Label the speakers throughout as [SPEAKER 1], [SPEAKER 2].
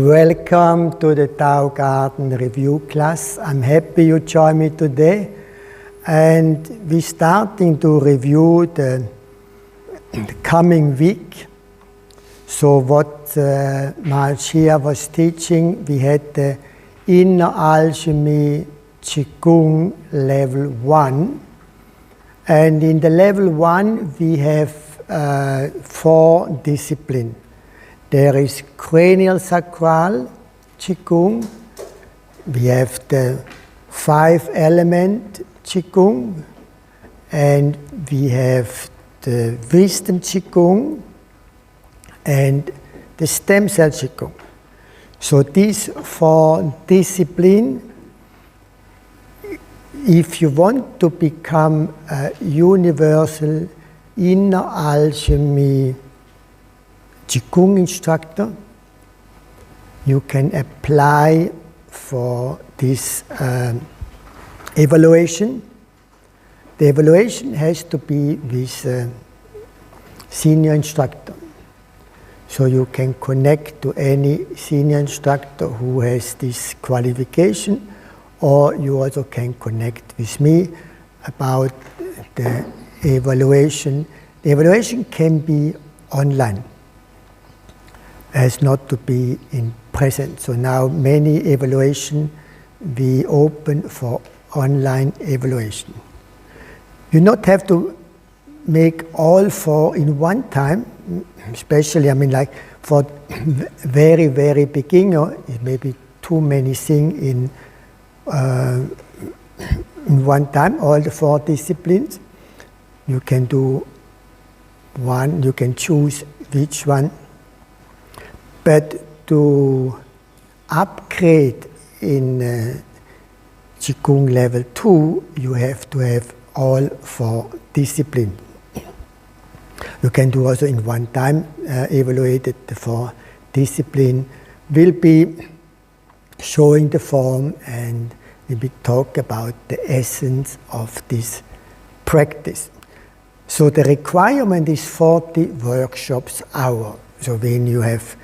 [SPEAKER 1] Welcome to the Tao Garden Review class. I'm happy you joined me today. And we're starting to review the coming week. So what Mahashia was teaching, we had the Inner Alchemy Qigong Level 1. And in the Level 1, we have 4 disciplines. There is Cranial Sacral Qigong. We have the 5 Element Qigong. And we have the Wisdom Qigong and the Stem Cell Qigong. So these 4 disciplines, if you want to become a universal Inner Alchemy Qigong Instructor, you can apply for this evaluation. The evaluation has to be with a senior instructor. So you can connect to any senior instructor who has this qualification, or you also can connect with me about the evaluation. The evaluation can be online, as not to be in present. So now many evaluation we open for online evaluation. You not have to make all 4 in one time, especially, like for very, very beginner, it may be too many things in one time, all the 4 disciplines. You can do one, you can choose which one. But to upgrade in Qigong Level 2, you have to have all 4 disciplines. You can do also in one time, evaluated the 4 disciplines. We'll be showing the form and we'll be talk about the essence of this practice. So the requirement is 40 workshops hour. So when you have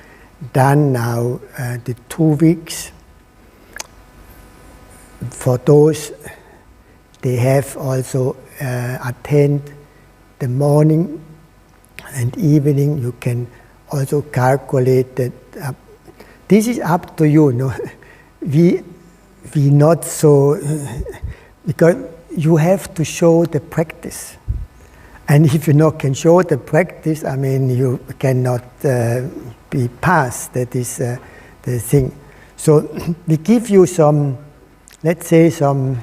[SPEAKER 1] done now the 2 weeks, for those, they have also attend the morning and evening. You can also calculate that. This is up to you. No? We not so, because you have to show the practice. And if you not can show the practice, you cannot be passed. That is the thing. So we give you some, let's say, some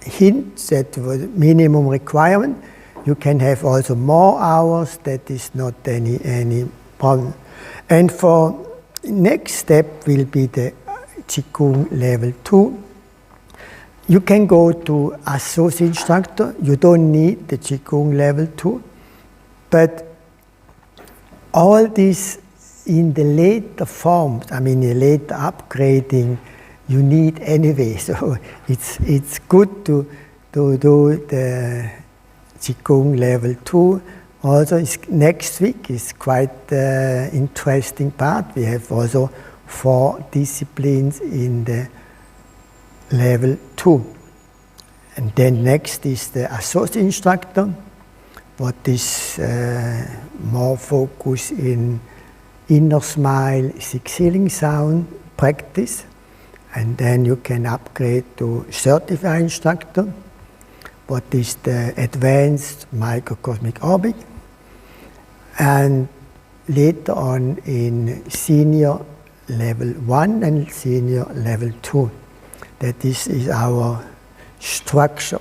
[SPEAKER 1] hints that was minimum requirement. You can have also more hours. That is not any problem. And for next step will be the Qigong Level 2. You can go to associate instructor. You don't need the Qigong Level 2. But all this in the later forms, the later upgrading, you need anyway. So it's good to do the Qigong Level 2. Also, next week is quite interesting part. We have also 4 disciplines in the Level 2. And then next is the associate instructor, what is more focused in inner smile, 6 healing sound practice. And then you can upgrade to certified instructor, what is the advanced microcosmic orbit. And later on in senior Level 1 and senior Level 2. That this is our structure.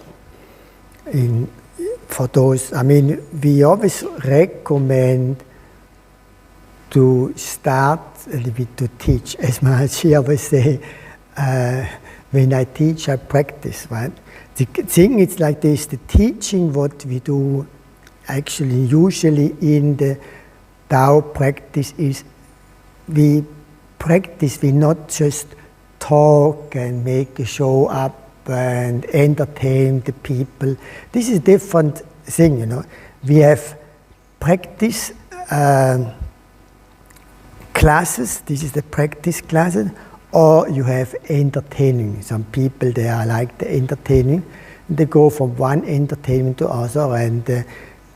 [SPEAKER 1] For those, we always recommend to start a little bit to teach. As Mahashia always say, when I teach, I practice, right? The thing is like this, the teaching what we do actually usually in the Tao practice is we practice, we not just talk and make a show up and entertain the people. This is a different thing, We have practice classes, this is the practice classes, or you have entertaining. Some people, they are like the entertaining. They go from one entertainment to other, and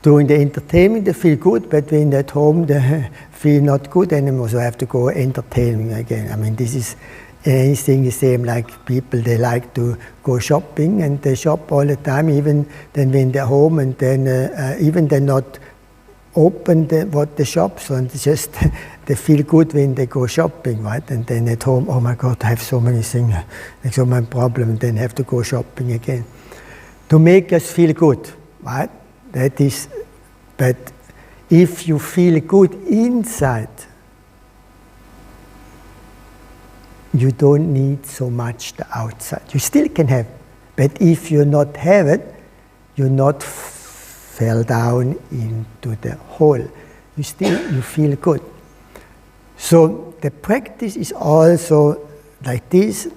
[SPEAKER 1] during the entertainment they feel good, but when they're at home they feel not good anymore, so have to go entertaining again. I mean, this is anything the same like people, they like to go shopping, and they shop all the time, even then when they're home, and then even they're not open the shops, and just they feel good when they go shopping, right? And then at home, oh my God, I have so many things, like so many problems, and then have to go shopping again. To make us feel good, right? That is, but if you feel good inside, you don't need so much the outside. You still can have, but if you not have it, you not fell down into the hole. You feel good. So the practice is also like this.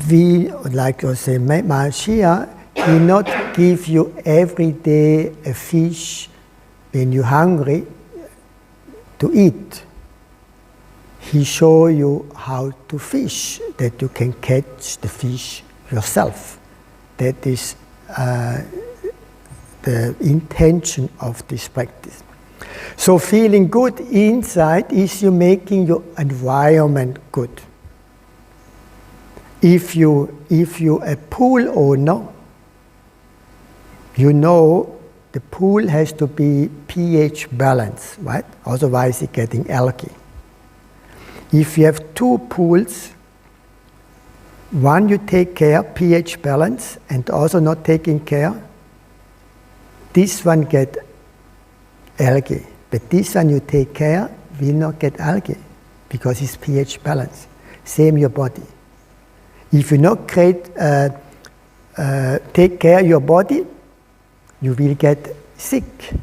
[SPEAKER 1] We, like I say, Mahashia, will not give you every day a fish when you're hungry to eat. He show you how to fish, that you can catch the fish yourself. That is the intention of this practice. So feeling good inside is you making your environment good. If you a pool owner, you know the pool has to be pH balanced, right? Otherwise it's getting algae. If you have two pools, one you take care, pH balance, and also not taking care, this one get algae. But this one you take care will not get algae because it's pH balance. Same your body. If you not take care of your body, you will get sick.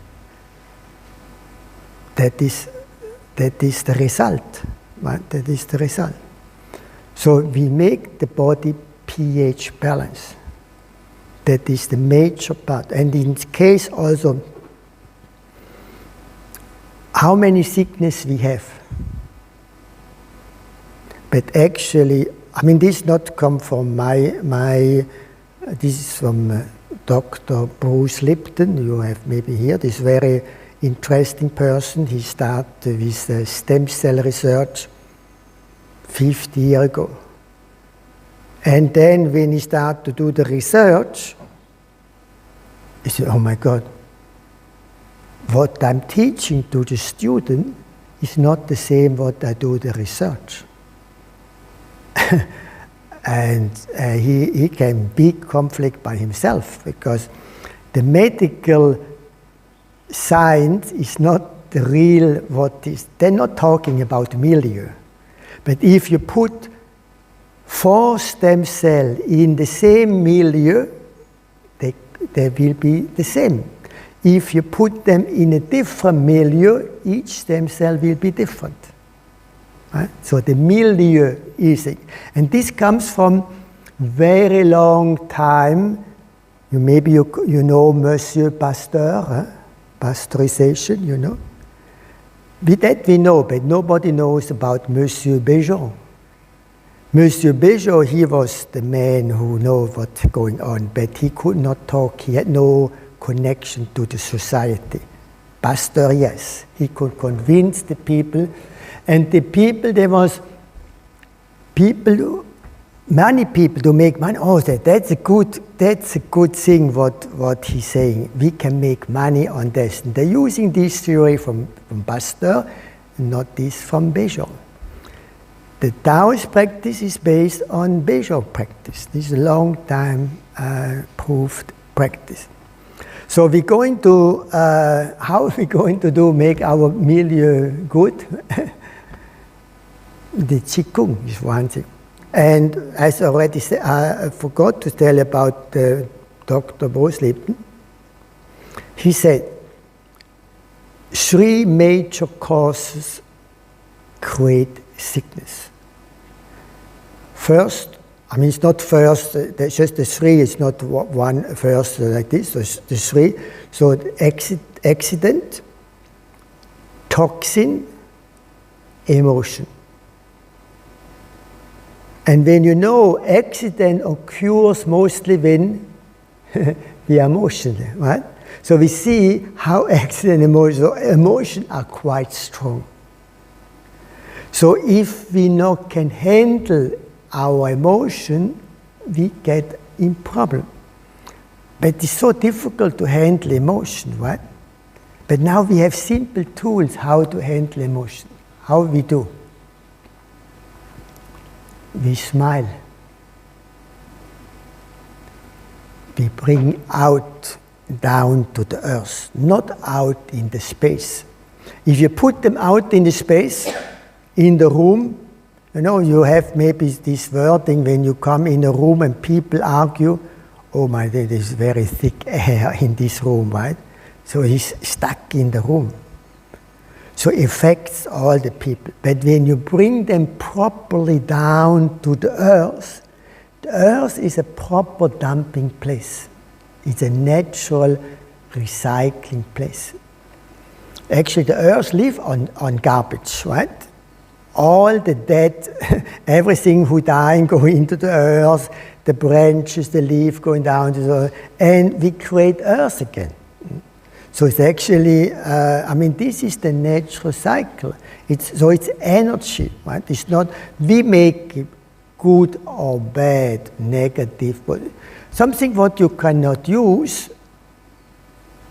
[SPEAKER 1] That is the result. Right? That is the result. So we make the body pH balance. That is the major part. And in case also, how many sickness we have. But actually, I mean, this not come from this is from Dr. Bruce Lipton. You have maybe heard this very interesting person. He started with stem cell research 50 years ago. And then when he started to do the research, he said, oh my God, what I'm teaching to the student is not the same what I do the research. And he came big conflict by himself, because the medical science is not the real what is. They're not talking about milieu. But if you put 4 stem cells in the same milieu, they will be the same. If you put them in a different milieu, each stem cell will be different. Right? So the milieu is it. And this comes from very long time. Maybe you know Monsieur Pasteur, pasteurization, you know. With that we know, but nobody knows about Monsieur Béjon. Monsieur Béjon, he was the man who knows what's going on, but he could not talk. He had no connection to the society. Pasteur, yes, he could convince the people. And the people, there was people, many people to make money. Oh, that's a good thing what he's saying. We can make money on this. And they're using this theory from Pasteur, not this from Béjon. The Taoist practice is based on Béjon practice. This is a long time proved practice. So we're going to, how are we going to make our milieu good? The Qigong is one thing. And as I already said, I forgot to tell about Dr. Bruce Lipton. He said, 3 major causes create sickness. First, I mean, it's not first, it's just the 3, it's not one first like this, so it's the 3. So accident, toxin, emotion. And when you know, accident occurs mostly when we are emotional, right? So we see how accident and emotion are quite strong. So if we not can handle our emotion, we get in problem. But it's so difficult to handle emotion, right? But now we have simple tools how to handle emotion. How we do? We smile. We bring out down to the earth, not out in the space. If you put them out in the space, in the room, you know, you have maybe this wording when you come in a room and people argue, oh my God, there's very thick air in this room, right? So he's stuck in the room. So it affects all the people. But when you bring them properly down to the earth is a proper dumping place. It's a natural recycling place. Actually, the earth lives on garbage, right? All the dead, everything who dying going into the earth, the branches, the leaf going down to the earth, and we create earth again. So it's actually, this is the natural cycle. It's energy, right? It's not, we make it good or bad, negative, but something what you cannot use,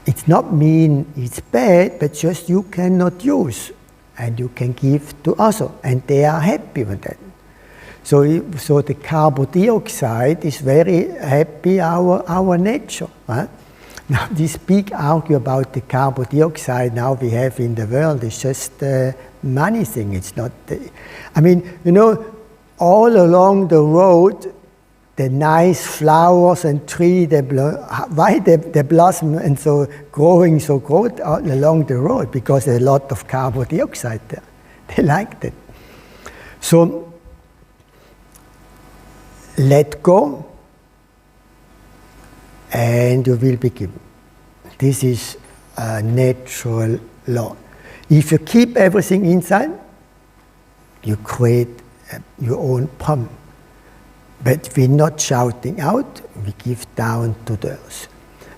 [SPEAKER 1] it's not mean it's bad, but just you cannot use. And you can give to others, and they are happy with that. So the carbon dioxide is very happy, our nature, right? Now, this big argue about the carbon dioxide now we have in the world is just a money thing. It's not. All along the road, the nice flowers and trees, why they blossom and so growing so good all along the road? Because there's a lot of carbon dioxide there. They like that. So, let go. And you will be given. This is a natural law. If you keep everything inside, you create your own problem. But we're not shouting out, we give down to the earth.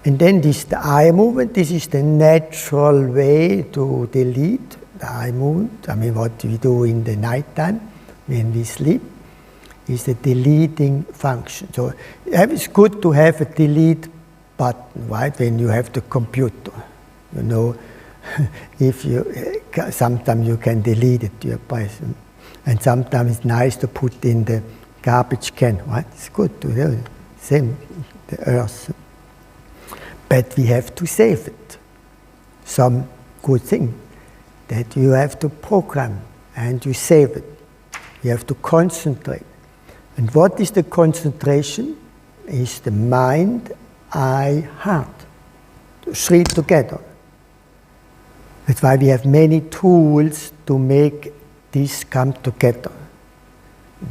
[SPEAKER 1] And then the eye movement, this is the natural way to delete the eye movement. What we do in the night time when we sleep is the deleting function. So it's good to have a delete button, right? When you have the computer, if you sometimes you can delete it, you press, and sometimes it's nice to put in the garbage can, right? It's good to do it. Same the earth, but we have to save it. Some good thing that you have to program and you save it. You have to concentrate. And what is the concentration? Is the mind, eye, heart. The three together. That's why we have many tools to make this come together.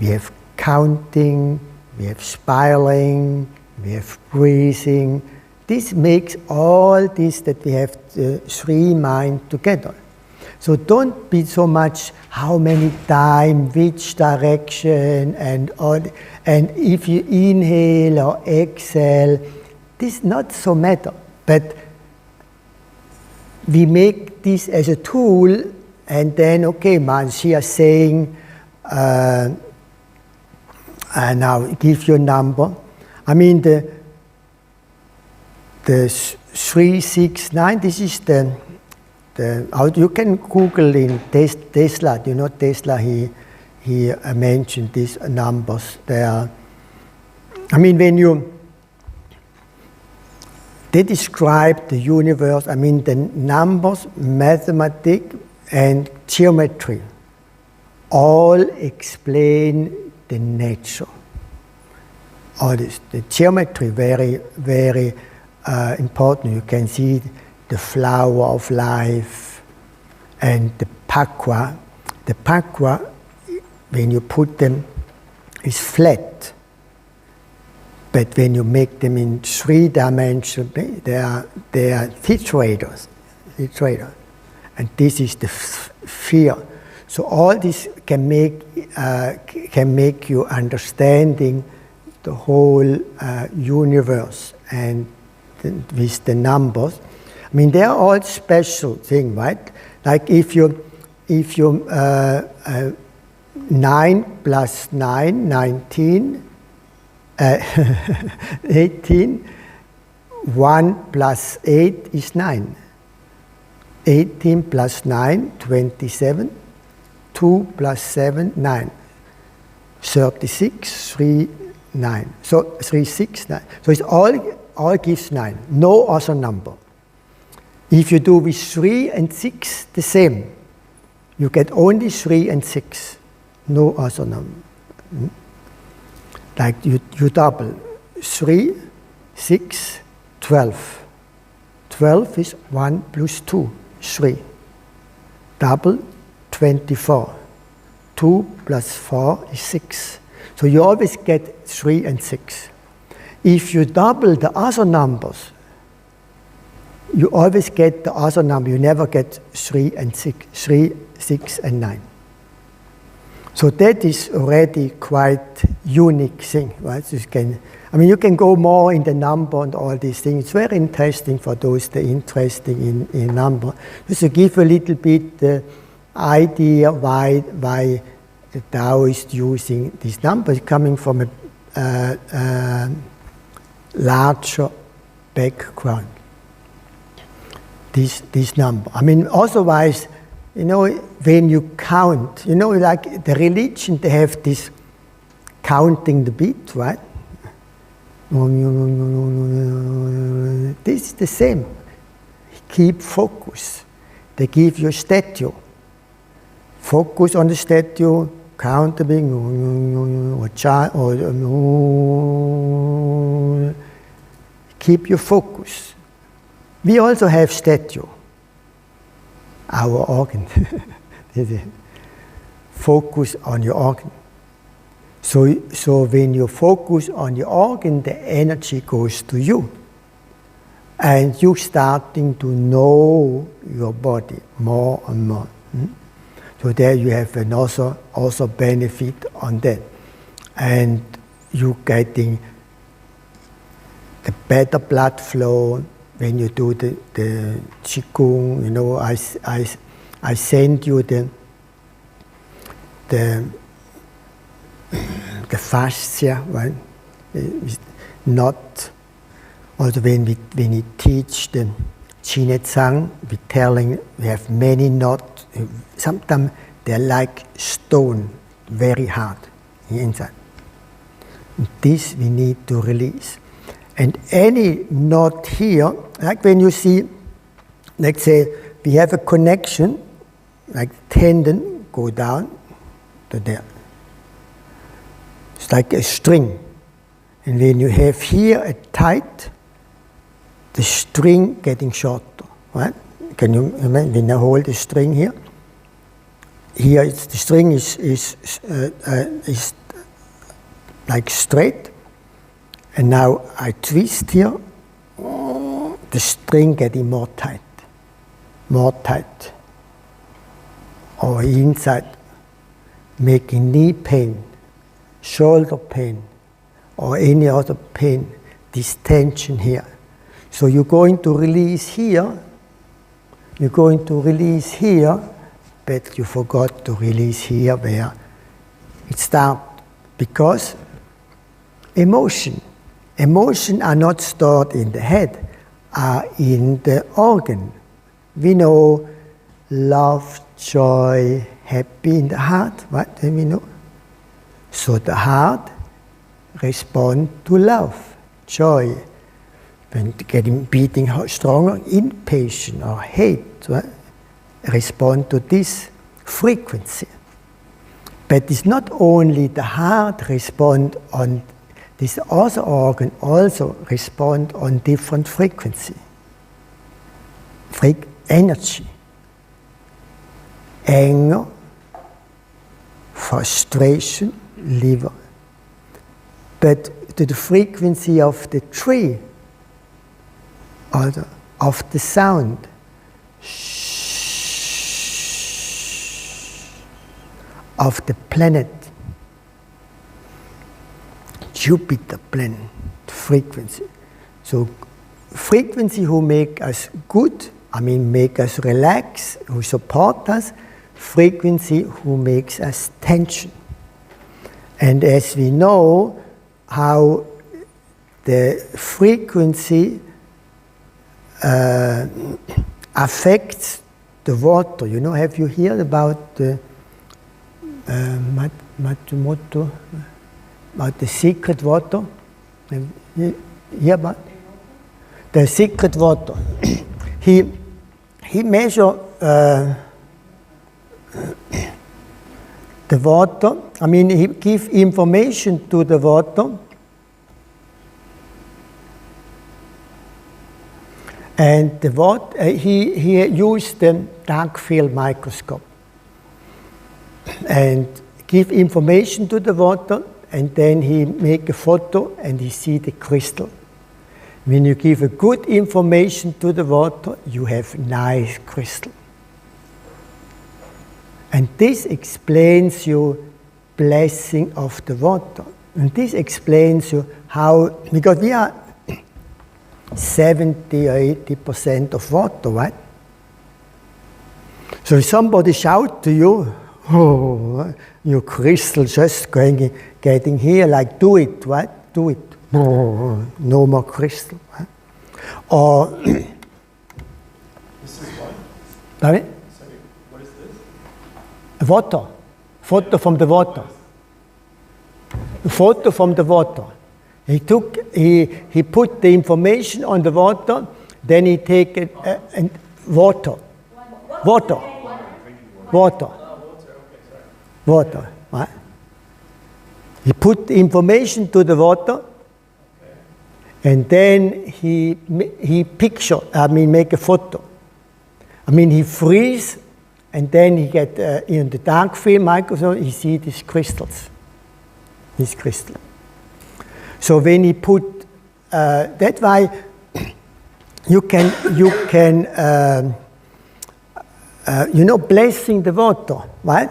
[SPEAKER 1] We have counting, we have spiraling, we have breathing. This makes all this that we have the three mind together. So don't be so much how many times, which direction, and if you inhale or exhale, this not so matter. But we make this as a tool, and then Mansi is saying, now give your number. The 369. This is you can Google in Tesla. Tesla. He mentioned these numbers there. When they describe the universe. The numbers, mathematics, and geometry all explain the nature. All this, the geometry, very, very important. You can see the flower of life and the pakwa. The pakwa, when you put them, is flat. But when you make them in 3 dimensions, they are tetraeders. And this is the sphere. So all this can make you understanding the whole universe and with the numbers. I mean, they are all special things, right? Like if you 9 plus 9, 19, 18, 1 plus 8 is 9. 18 plus 9, 27, 2 plus 7, 9. 36, 3, 9. So 3, 6, 9. So it's all gives 9, no other number. If you do with 3 and 6 the same, you get only 3 and 6, no other number. Like you double 3, 6, 12. 12 is 1 plus 2, 3. Double 24. 2 plus 4 is 6. So you always get 3 and 6. If you double the other numbers, you always get the other number. You never get 3 and 6, 3, 6 and 9. So that is already quite unique thing, right? You can go more in the number and all these things. It's very interesting for those that are interested in number. Just to give a little bit the idea why the Taoist using these numbers, coming from a larger background. This number. I mean, otherwise, when you count, like the religion, they have this counting the beat, right? This is the same. Keep focus. They give you a statue. Focus on the statue, count the beat, keep your focus. We also have statue, our organ. Focus on your organ. So when you focus on your organ, the energy goes to you. And you're starting to know your body more and more. So there you have another also benefit on that. And you're getting the better blood flow. When you do the Qigong, I send you the fascia, right? Not also when we teach the Qinetsang, we have many knots. Sometimes they're like stone, very hard inside. This we need to release. And any knot here, like when you see, let's say we have a connection, like tendon go down to there. It's like a string. And when you have here a tight, the string getting shorter, right? Can you imagine when I hold the string here? Here the string is like straight. And now I twist here, the string getting more tight. Or inside, making knee pain, shoulder pain, or any other pain, this tension here. So you're going to release here, but you forgot to release here where it starts. Because Emotions are not stored in the head, are in the organ. We know love, joy, happy in the heart, right? We know. So the heart responds to love, joy. When getting beating stronger, impatient or hate, right? Respond to this frequency. But it's not only the heart respond on this other organ also respond on different frequency, energy, anger, frustration, liver. But to the frequency of the tree, or of the sound, of the planet, Jupiter planet, frequency. So frequency who make us good, make us relax, who support us, frequency who makes us tension. And as we know how the frequency affects the water. Have you heard about the Matsumoto, about the secret water? Have you heard about the secret water? He measures the water. He gives information to the water. And the water, he used the dark field microscope and give information to the water, and then he make a photo and he see the crystal. When you give a good information to the water, you have nice crystal. And this explains you blessing of the water. And this explains you how, because we are 70 or 80% of water, right? So if somebody shout to you, oh, your crystal just getting here, like do it, right? Do it. Oh, no more crystal. Right? Or
[SPEAKER 2] this is what?
[SPEAKER 1] Sorry?
[SPEAKER 2] What is this?
[SPEAKER 1] Water. Photo from the water. Photo from the water. He put the information on the water, then he take it and water. Right? He put the information to the water, and then he make a photo. He freeze, and then he get in the dark field microscope. He see these crystals. These crystals. So when he put, that's why you can blessing the water, right?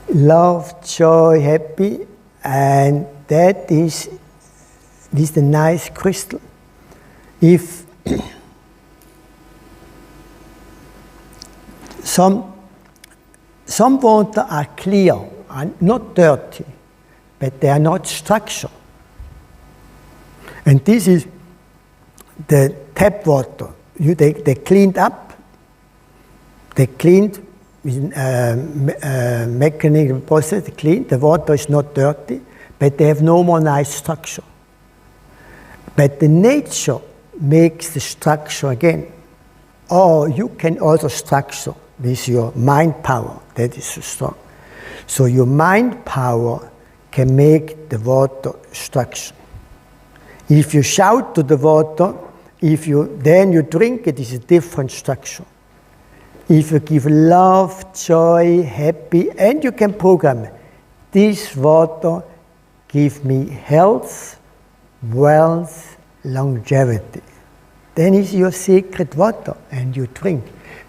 [SPEAKER 1] Love, joy, happy, and that is the nice crystal. If some water are clear and not dirty, but they are not structured. And this is the tap water. They cleaned up. They cleaned with mechanical process. They cleaned. The water is not dirty, but they have no more nice structure. But the nature makes the structure again. Or you can also structure with your mind power. That is so strong. So your mind power can make the water structure. If you shout to the water, then you drink it, is a different structure. If you give love, joy, happy, and you can program, this water give me health, wealth, longevity. Then is your secret water, and you drink.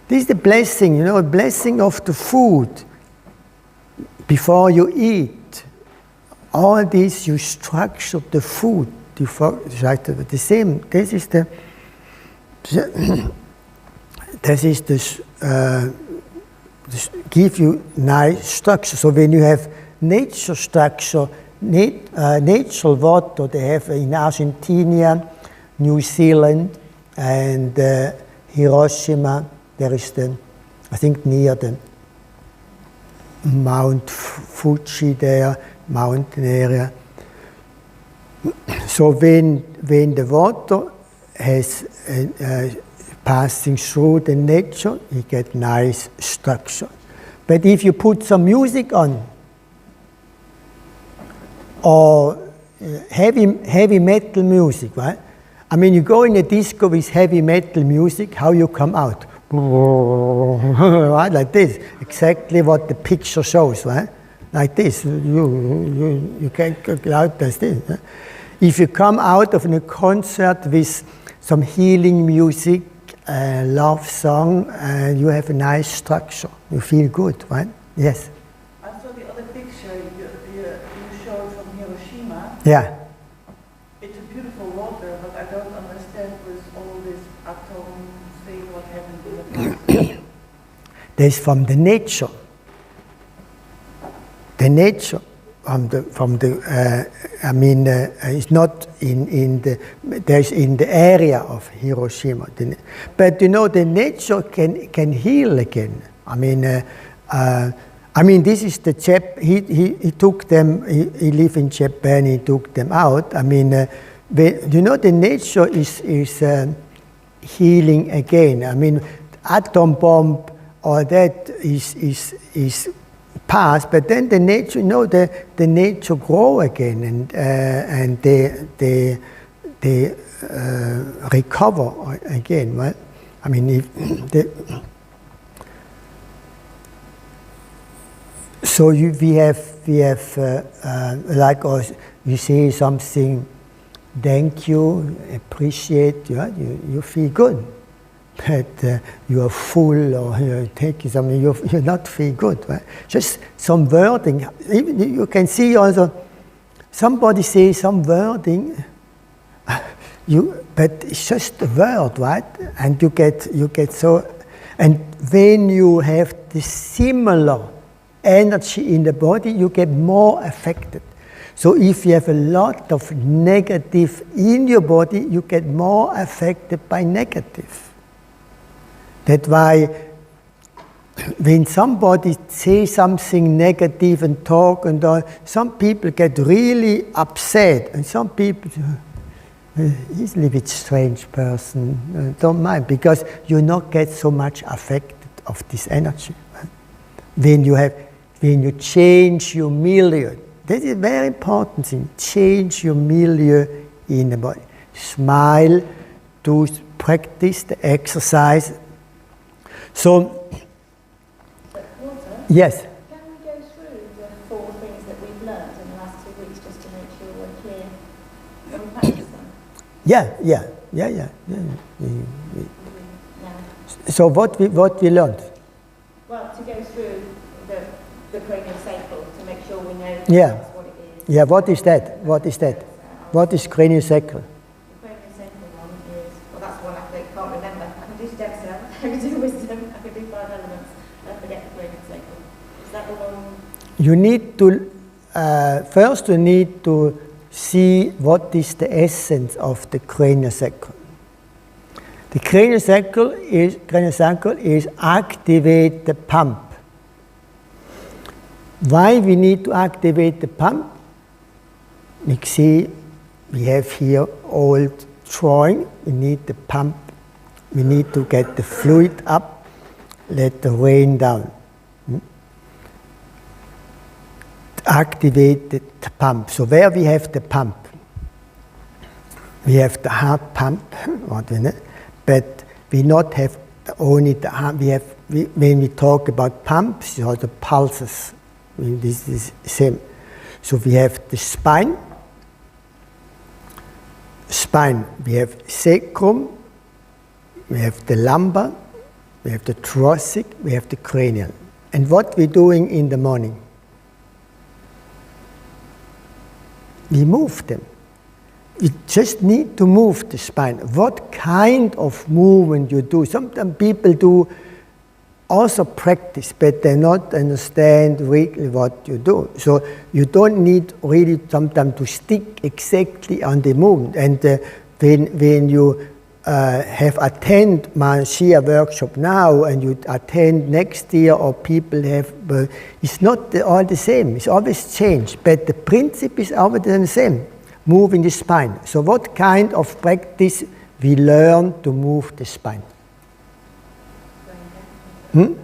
[SPEAKER 1] This is the blessing, a blessing of the food before you eat. All this, you structure the food. The same. This give you nice structure. So when you have nature structure, natural water, they have in Argentina, New Zealand, and Hiroshima. There is I think near the Mount Fuji there, mountain area. So when the water has passing through the nature, you get nice structure. But if you put some music on, or heavy metal music, right? You go in a disco with heavy metal music, how you come out? Right, like this, exactly what the picture shows, right? Like this, you can't go out like this. Right? If you come out of a concert with some healing music love song, and you have a nice structure. You feel good, right? Yes.
[SPEAKER 3] I saw the other picture you showed from Hiroshima.
[SPEAKER 1] Yeah.
[SPEAKER 3] It's a beautiful water, but I don't understand with all this atom thing what happened in the past.
[SPEAKER 1] There's from the nature. The nature it's not in the area of Hiroshima. But you know, the nature can heal again. This is the chap. He took them. He lived in Japan. He took them out. The nature is healing again. Atom bomb, all that is past, but then the nature, the nature grow again, and they recover again, right? We have like us, you say something, thank you, appreciate, you feel good. But you are full, or you're taking something, you're not feel good, right? Just some wording. Even you can see also, somebody say some wording, but it's just a word, right? And you get so, and when you have the similar energy in the body, you get more affected. So if you have a lot of negative in your body, you get more affected by negative. That's why when somebody says something negative and talk and all, some people get really upset, and some people, he's a little bit strange person, don't mind, because you not get so much affected of this energy. When you change your milieu, that is a very important thing. Change your milieu in the body. Smile, do practice the exercise. So, yes.
[SPEAKER 4] Can we go through the 4 things that we've learned in the last 2 weeks just to make sure we're clear when we practice them?
[SPEAKER 1] Yeah. So what we learned?
[SPEAKER 4] Well, to go through the cranial sacral to make sure we know
[SPEAKER 1] Yeah.
[SPEAKER 4] what it is.
[SPEAKER 1] Yeah, what is that? What is cranial sacral?
[SPEAKER 4] The cranial sacral one is, well, that's one I can't remember. I can do stem cell, I can do wisdom, I can do 5 elements, I forget the cranial sacral. Is that the one?
[SPEAKER 1] You need to, first you need to see what is the essence of the cranial sacral. The cranial sacral is activate the pump. Why we need to activate the pump? You see, we have here old drawing. We need the pump. We need to get the fluid up, let the rain down. Activate the pump. So where we have the pump? We have the heart pump, but we not have only the heart. When we talk about pumps, you have the pulses. This is the same. So we have the spine. We have sacrum, we have the lumbar, we have the thoracic, we have the cranial. And what we're doing in the morning? We move them. You just need to move the spine. What kind of movement you do? Sometimes people do also practice, but they not understand really what you do. So you don't need really sometimes to stick exactly on the movement. And when you have attend my Shia workshop now, and you attend next year, or people have, it's not all the same. It's always changed, but the principle is always the same. Moving the spine. So what kind of practice we learn to move the spine? Crane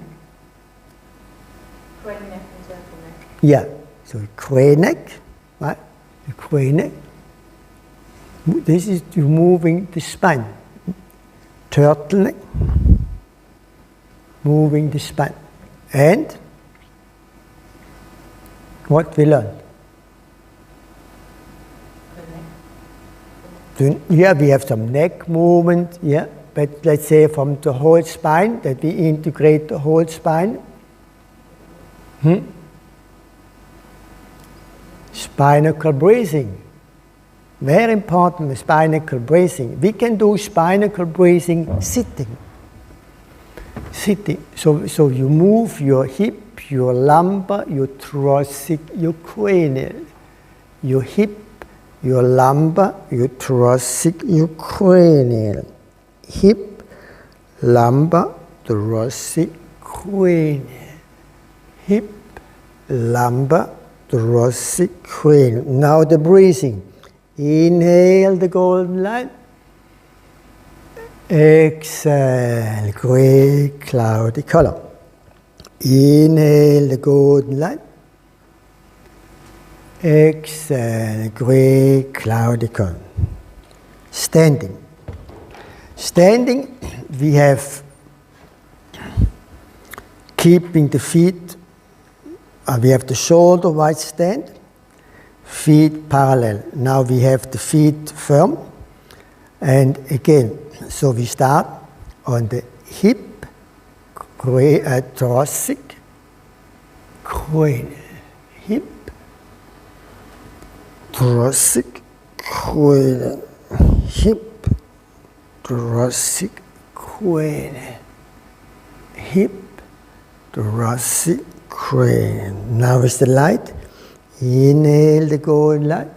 [SPEAKER 4] neck and circle neck.
[SPEAKER 1] Yeah, so crane neck, right? The crane neck. This is to moving the spine. Turtleneck, moving the spine. And what we learned? Yeah, we have some neck movement, yeah, but let's say from the whole spine, that we integrate the whole spine. Spinal breathing. Very important, spinal breathing. We can do spinal breathing sitting. Sitting. So you move your hip, your lumbar, your thoracic, your cranial. Your hip, your lumbar, your thoracic, your cranial. Hip, lumbar, thoracic, cranial. Hip, lumbar, thoracic, cranial. Now the breathing. Inhale the golden light. Exhale, grey, cloudy color. Inhale the golden light. Exhale, grey, cloudy color. Standing. Standing, we have keeping the feet, we have the shoulder wide stand, feet parallel. Now we have the feet firm. And again, so we start on the hip, thoracic, cranial. Hip, thoracic, cranial. Hip, thoracic, cranial. Hip, thoracic, cranial. Now is the light. Inhale the golden light.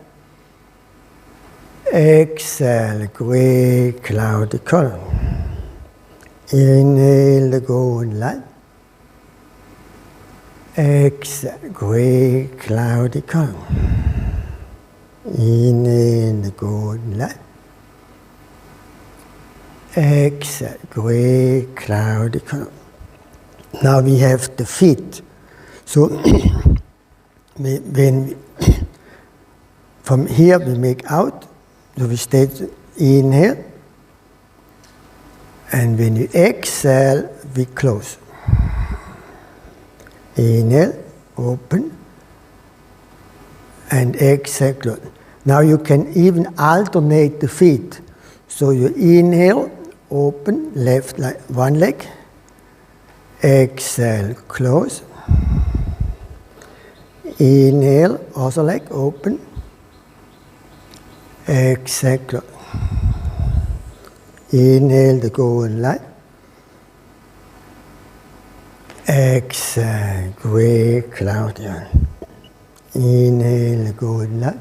[SPEAKER 1] Exhale, grey, cloudy color. Inhale the golden light. Exhale, grey, cloudy color. Inhale the golden light. Exhale, grey, cloudy color. Now we have the feet. So from here we make out. So we stay inhale, and when you exhale, we close. Inhale, open, and exhale, close. Now you can even alternate the feet. So you inhale, open, left one leg, exhale, close. Inhale, other leg, open. Exhale, close. Inhale the golden light. Exhale, grey, cloudy. Inhale the golden light.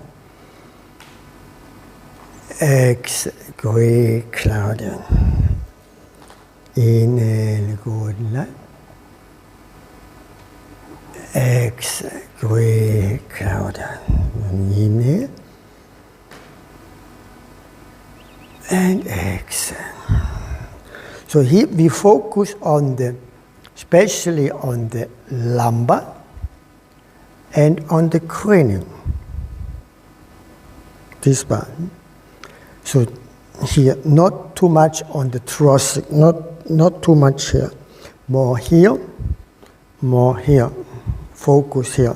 [SPEAKER 1] Exhale, grey, cloudy. Inhale the golden light. Exhale, grey, cloudy. Inhale. And exhale. So here we focus on especially on the lumbar and on the cranium. This one. So here, not too much on the thoracic, not too much here. More here, more here. Focus here.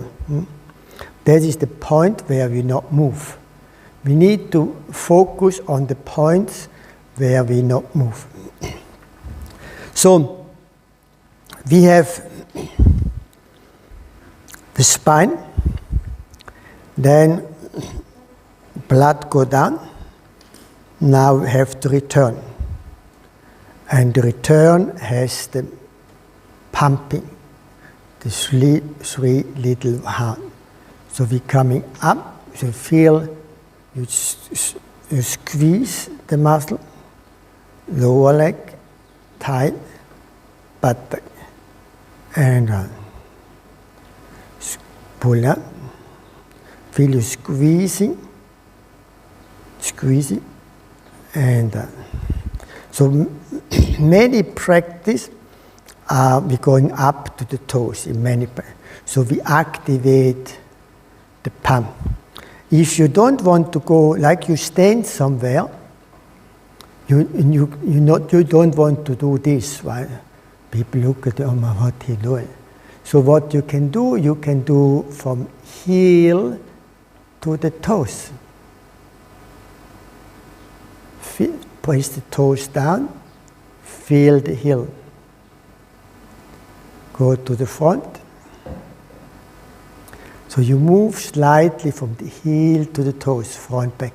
[SPEAKER 1] That is the point where we not move. We need to focus on the points where we not move. So we have the spine, then blood go down. Now we have the return. And the return has the pumping, the three little heart. So we're coming up, so feel. You squeeze the muscle, lower leg, tight, buttock, and run. Pull up, feel you squeezing, and run. So many practice we're going up to the toes in many practice. So we activate the pump. If you don't want to go, like you stand somewhere, you don't want to do this, right? People look at what he's doing. So what you can do from heel to the toes. Press the toes down, feel the heel. Go to the front. So you move slightly from the heel to the toes, front, back.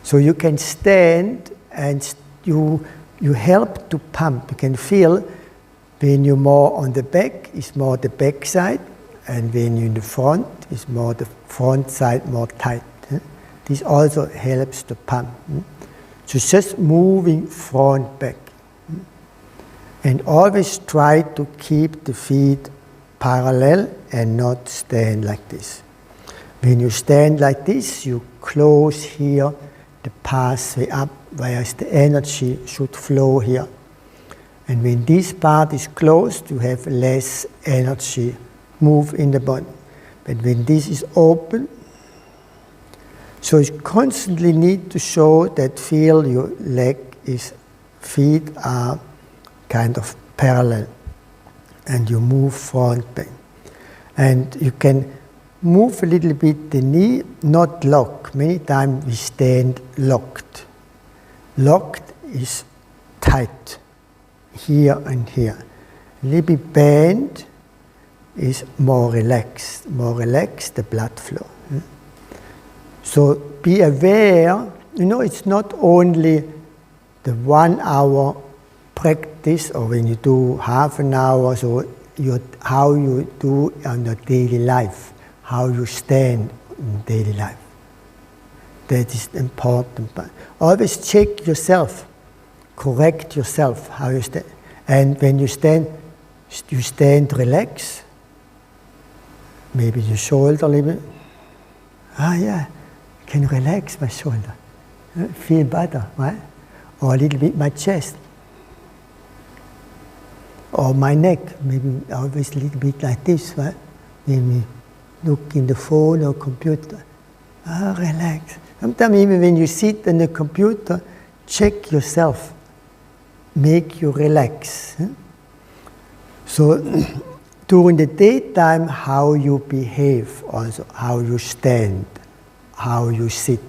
[SPEAKER 1] So you can stand and you help to pump. You can feel when you're more on the back, it's more the back side, and when you're in the front, it's more the front side, more tight. This also helps to pump. So just moving front, back. And always try to keep the feet parallel and not stand like this. When you stand like this, you close here the pathway up, whereas the energy should flow here. And when this part is closed, you have less energy move in the body. But when this is open, so you constantly need to show that feel your feet are kind of parallel. And you move front, back. And you can move a little bit the knee, not lock. Many times we stand locked. Locked is tight, here and here. A little bit bend is more relaxed, the blood flow. So be aware, it's not only the 1 hour practice, or when you do half an hour, so how you do on your daily life, how you stand in daily life. That is important. But always check yourself, correct yourself, how you stand. And when you stand relaxed. Maybe your shoulder a little bit. I can relax my shoulder. Feel better, right? Or a little bit my chest. Or my neck, maybe always a little bit like this, right? Maybe look in the phone or computer. Relax. Sometimes even when you sit on the computer, check yourself. Make you relax. So during the daytime, how you behave also, how you stand, how you sit.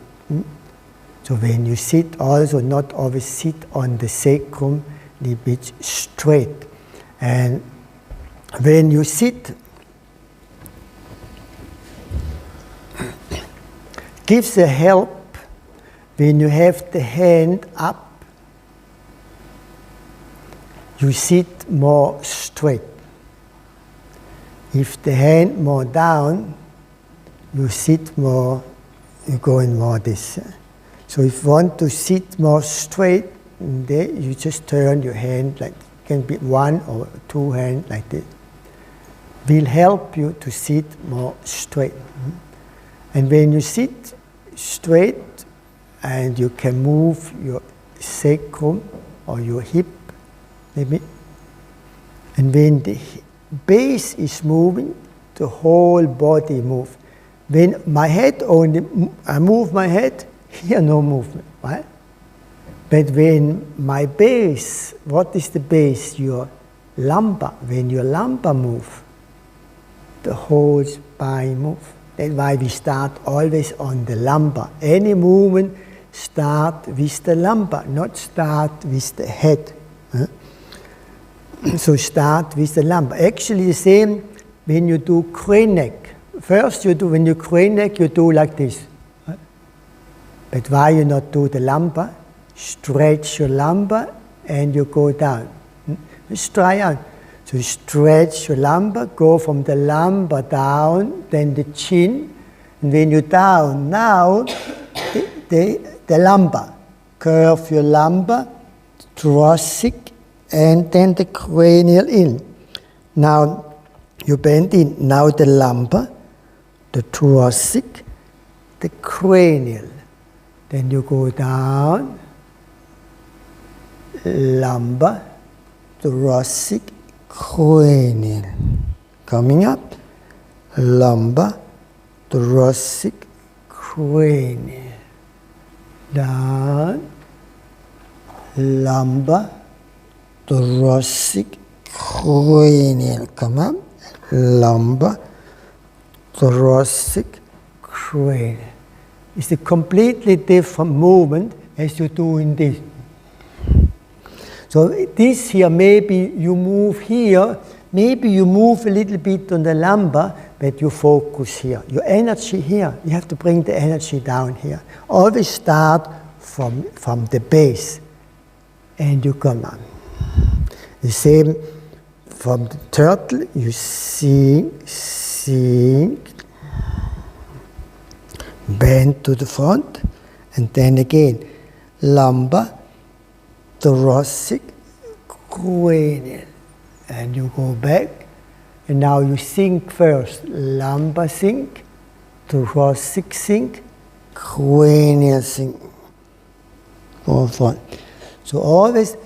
[SPEAKER 1] So when you sit also, not always sit on the sacrum, a little bit straight. And when you sit, gives a help when you have the hand up, you sit more straight. If the hand more down, you sit more, you go in more this. So if you want to sit more straight, you just turn your hand like, can be 1 or 2 hands like this. Will help you to sit more straight. And when you sit straight, and you can move your sacrum or your hip, maybe. And when the base is moving, the whole body moves. When my head only, I move my head, here no movement, right? But when my base, what is the base? Your lumbar. When your lumbar move, the whole spine moves. That's why we start always on the lumbar. Any movement start with the lumbar, not start with the head. So start with the lumbar. Actually the same when you do crane neck. First when you crane neck, you do like this. But why you not do the lumbar? Stretch your lumbar and you go down. Just try out. So stretch your lumbar, go from the lumbar down, then the chin. And when you're down, now the lumbar. Curve your lumbar, thoracic, and then the cranial in. Now you bend in. Now the lumbar, the thoracic, the cranial. Then you go down, lumbar, thoracic, cranial. Coming up, lumbar, thoracic, cranial. Down, lumbar, thoracic, cranial. Come up, lumbar, thoracic, cranial. It's a completely different movement as you do in this. So this here, maybe you move here, maybe you move a little bit on the lumbar, but you focus here. Your energy here, you have to bring the energy down here. Always start from the base, and you come on. The same from the turtle, you sink, bend to the front, and then again, lumbar, thoracic, cranial, and you go back, and now you sink first, lumbar sink, thoracic sink, cranial sink, go front. So always,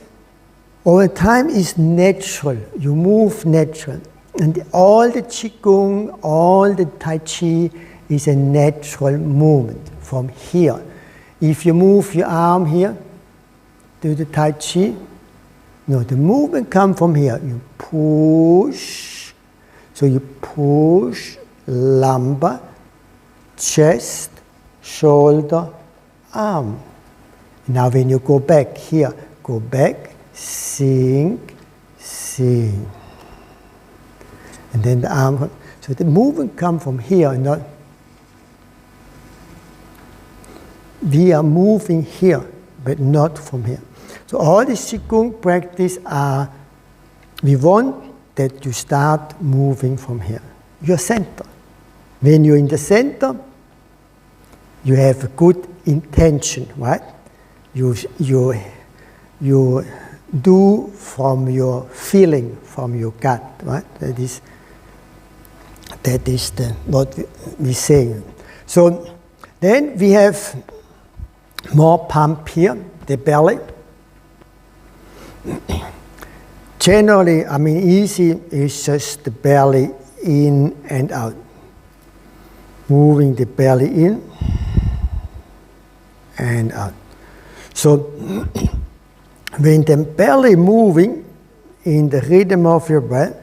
[SPEAKER 1] all the time is natural, you move natural, and all the Qigong, all the Tai Chi is a natural movement from here. If you move your arm here, do the Tai Chi. No, the movement comes from here. You push. So you push, lumbar, chest, shoulder, arm. Now when you go back here, go back, sink, sink. And then the arm. So the movement comes from here, not. We are moving here, but not from here. So all this Qigong practice we want that you start moving from here. Your center. When you're in the center, you have a good intention, right? You do from your feeling, from your gut, right? That is what we say. So then we have more pump here, the belly. Generally, easy is just the belly in and out. Moving the belly in and out. So, when the belly moving in the rhythm of your breath,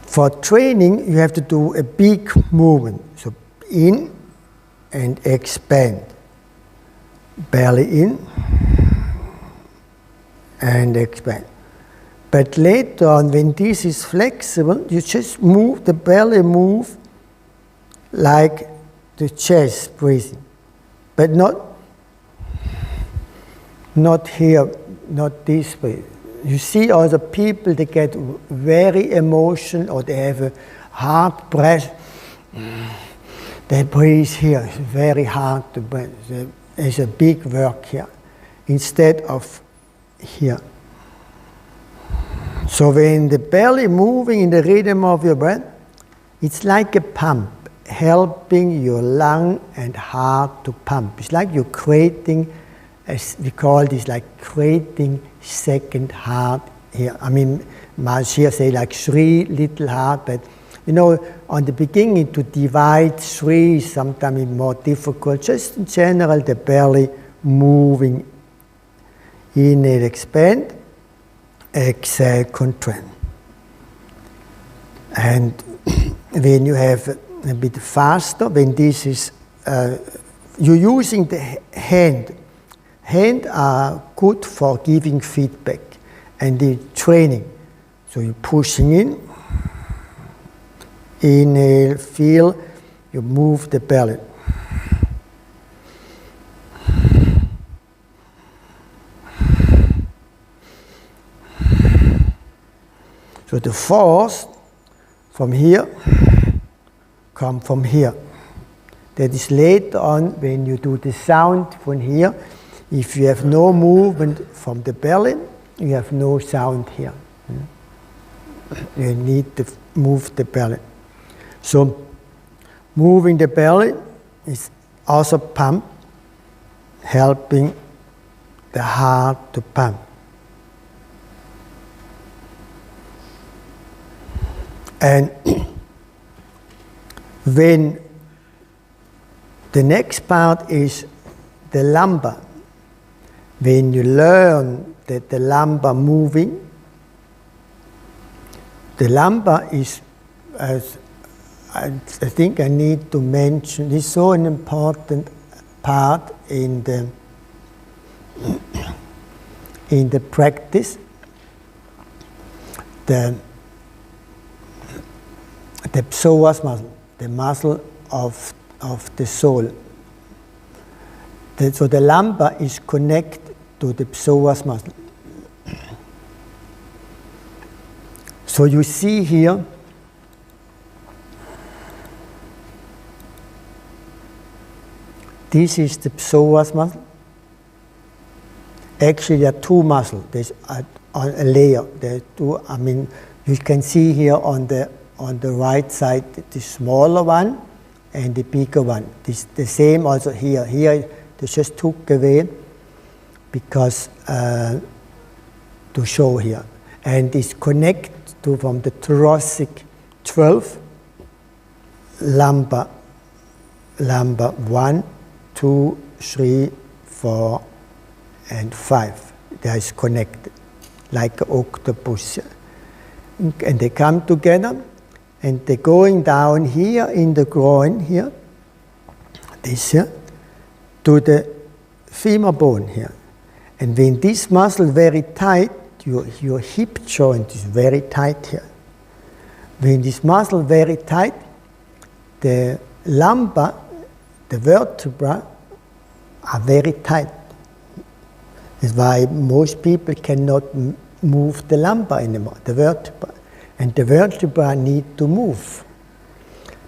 [SPEAKER 1] for training, you have to do a big movement. So, in and expand. Belly in and expand. But later on, when this is flexible, you just move, the belly move like the chest breathing. But not here, not this way. You see other people, they get very emotional or they have a hard breath. They breathe here, it's very hard to breathe. There's a big work here, instead of here. So when the belly moving in the rhythm of your breath, it's like a pump, helping your lung and heart to pump. It's like you're creating, as we call this, like creating second heart here. Mahashir say like 3 little heart, but on the beginning to divide 3 is sometimes more difficult. Just in general, the belly moving, inhale, expand, exhale, contract. And when you have a bit faster, when this is, you're using the hand. Hands are good for giving feedback and the training. So you're pushing in, inhale, feel, you move the belly. So the force from here come from here. That is later on when you do the sound from here. If you have no movement from the belly, you have no sound here. You need to move the belly. So moving the belly is also pump, helping the heart to pump. And when the next part is the lumbar, when you learn that the lumbar moving, the lumbar is, as I think I need to mention, is so an important part in the in the practice the psoas muscle, the muscle of the soul. So the lumbar is connected to the psoas muscle. So you see here this is the psoas muscle. Actually, there are two muscles. There's on a layer. There are two. I mean, you can see here on the right side the smaller one and the bigger one. This the same also here. Here they just took away because to show here, and it's connected to from the thoracic 12 lumbar 1, 2, 3, 4, and 5. They is connected like an octopus, and they come together, and they're going down here in the groin here, this here, to the femur bone here. And when this muscle very tight, your hip joint is very tight here. When this muscle very tight, the lumbar, the vertebra are very tight. That's why most people cannot move the lumbar anymore, the vertebra. And the vertebra need to move.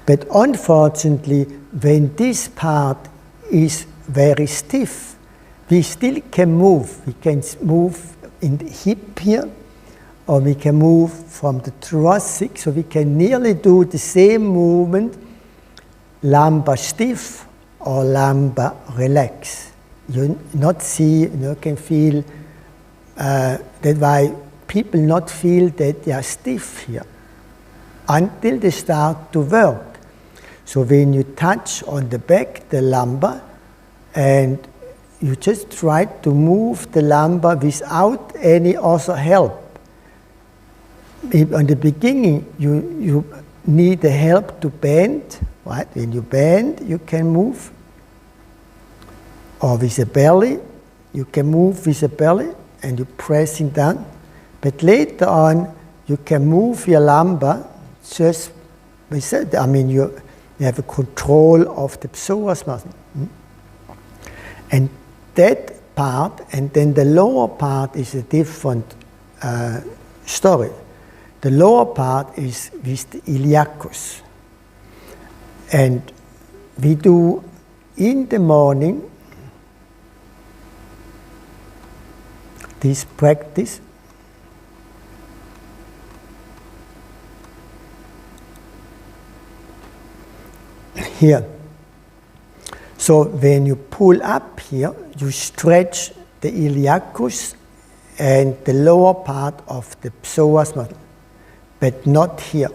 [SPEAKER 1] But unfortunately, when this part is very stiff, we still can move. We can move in the hip here, or we can move from the thoracic, so we can nearly do the same movement, lumbar stiff or lumbar relax. You not see, you can feel, that's why people not feel that they are stiff here until they start to work. So when you touch on the back, the lumbar, and you just try to move the lumbar without any other help. In the beginning, you need the help to bend, right? When you bend, you can move. Or with the belly, you can move with the belly and you're pressing down. But later on, you can move your lumbar just with that. I mean, you have a control of the psoas muscle. And that part, and then the lower part is a different story. The lower part is with the iliacus. And we do in the morning this practice. Here. So when you pull up here, you stretch the iliacus and the lower part of the psoas muscle, but not here.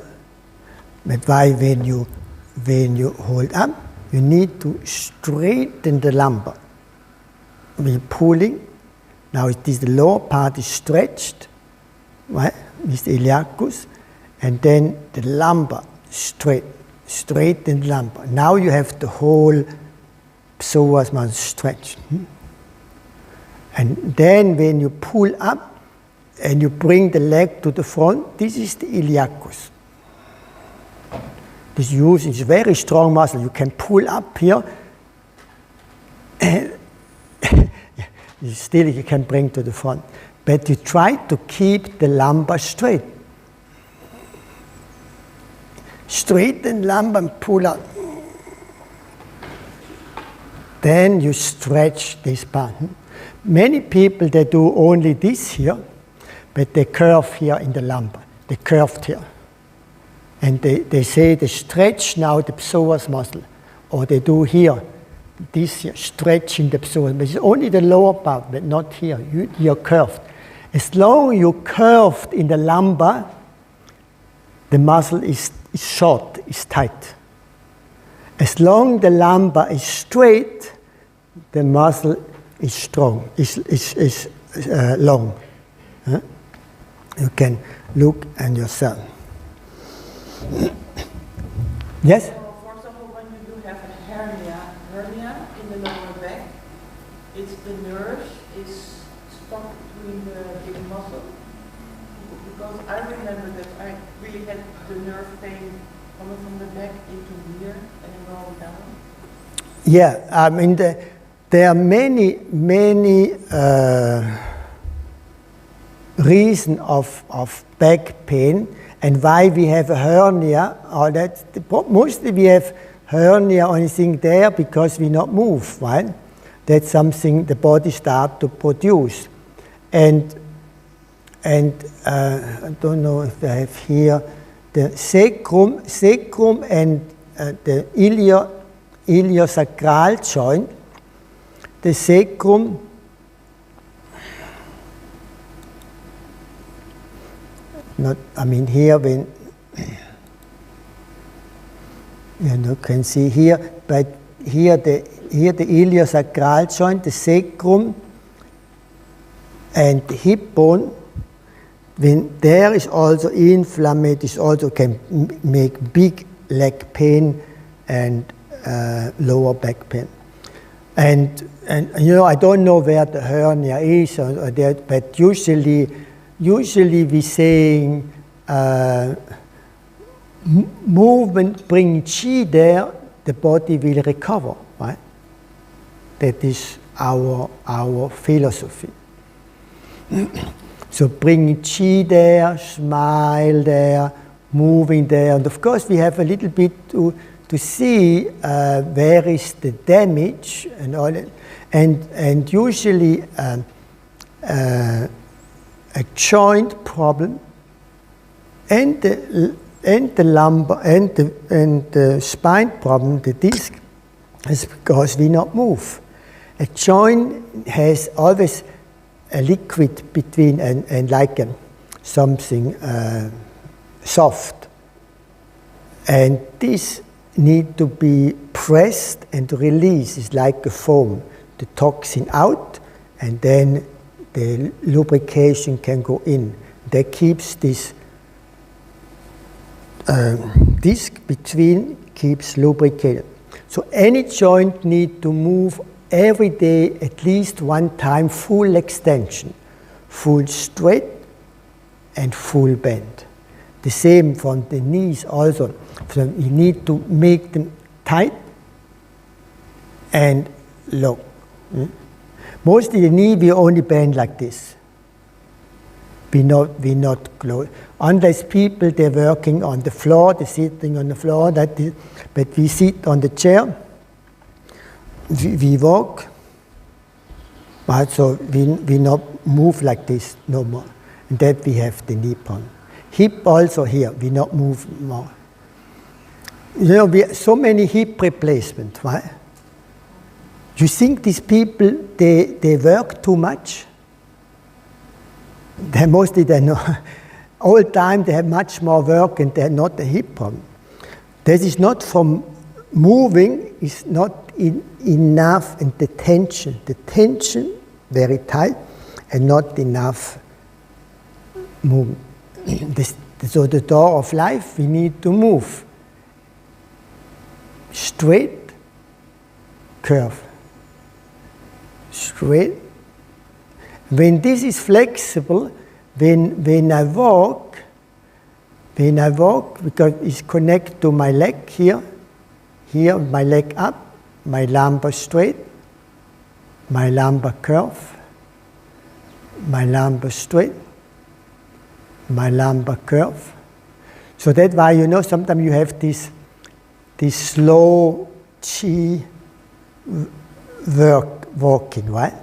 [SPEAKER 1] But why when you hold up, you need to straighten the lumbar. We're pulling. Now the lower part is stretched, right, with the iliacus, and then the lumbar straighten the lumbar. Now you have the whole psoas muscle stretched. And then when you pull up and you bring the leg to the front, this is the iliacus. This is a very strong muscle. You can pull up here, and still you can bring to the front. But you try to keep the lumbar straight. Straighten lumbar and pull up. Then you stretch this part. Many people, they do only this here, but they curve here in the lumbar. They curved here. And they say they stretch now the psoas muscle. Or they do here, this here, stretching the psoas. But it's only the lower part, but not here. You're curved. As long as you're curved in the lumbar, the muscle is short, is tight. As long as the lumbar is straight, the muscle is strong, is long. You can look at yourself. Yes?
[SPEAKER 3] So, for example, when you do have a hernia in the lower back, it's the nerve is stop between the big muscle? Because I remember that I really had the nerve pain coming from the back into here and then going down.
[SPEAKER 1] Yeah, I mean, there are many reasons of back pain and why we have a hernia. Or mostly we have hernia or anything there because we not move, right? That's something the body starts to produce. And I don't know if I have here the sacrum and the iliosacral joint. The sacrum here when you can see here, but here the iliosacral joint, the sacrum and the hip bone, when there is also inflammation, it also can make big leg pain and lower back pain. And I don't know where the hernia is or that, but usually we saying movement bring chi there, the body will recover, right? That is our philosophy. So bring chi there, smile there, moving there, and of course we have a little bit to see where is the damage and all that, and usually a joint problem and the lumbar and the spine problem, the disc, is because we not move. A joint has always a liquid between and like something soft, and this need to be pressed and released. It's like a foam, the toxin out, and then the lubrication can go in. That keeps this disc between keeps lubricated. So any joint need to move every day at least one time, full extension, full straight and full bend. The same from the knees also. So you need to make them tight and low. Mostly the knee we only bend like this. We not close. Unless people they're working on the floor, they're sitting on the floor, but we sit on the chair. We walk, right? So we not move like this no more. And that we have the knee bone. Hip also here, we not move more. We have so many hip replacement, right? You think these people they work too much? They know all time they have much more work and they're not a hip problem. This is not from moving, is not enough, and the tension very tight and not enough movement. So the door of life, we need to move straight, curve, straight. When this is flexible, when I walk, because it's connected to my leg here, my leg up, my lumbar straight, my lumbar curve, my lumbar straight, my lumbar curve. So that's why, sometimes you have this slow chi walking, right?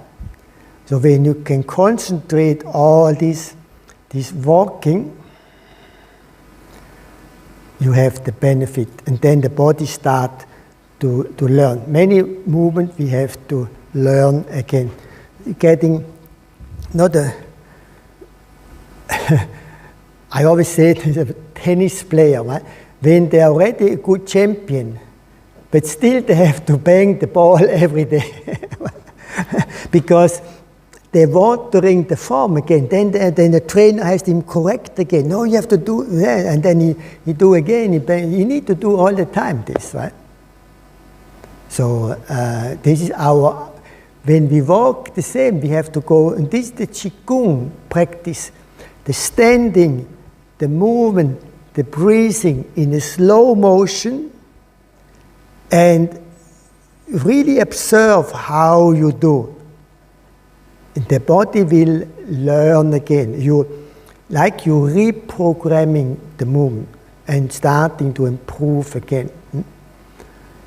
[SPEAKER 1] So when you can concentrate all this walking, you have the benefit, and then the body start to learn. Many movements we have to learn again. Getting not a I always say it is a tennis player, right? When they are already a good champion, but still they have to bang the ball every day because they're watering the form again. Then the trainer has him correct again. No, you have to do that, and then he do again. You need to do all the time this, right? So this is when we walk the same, we have to go, and this is the Qigong practice, the standing, the movement, the breathing in a slow motion, and really observe how you do. And the body will learn again. You reprogramming the movement and starting to improve again.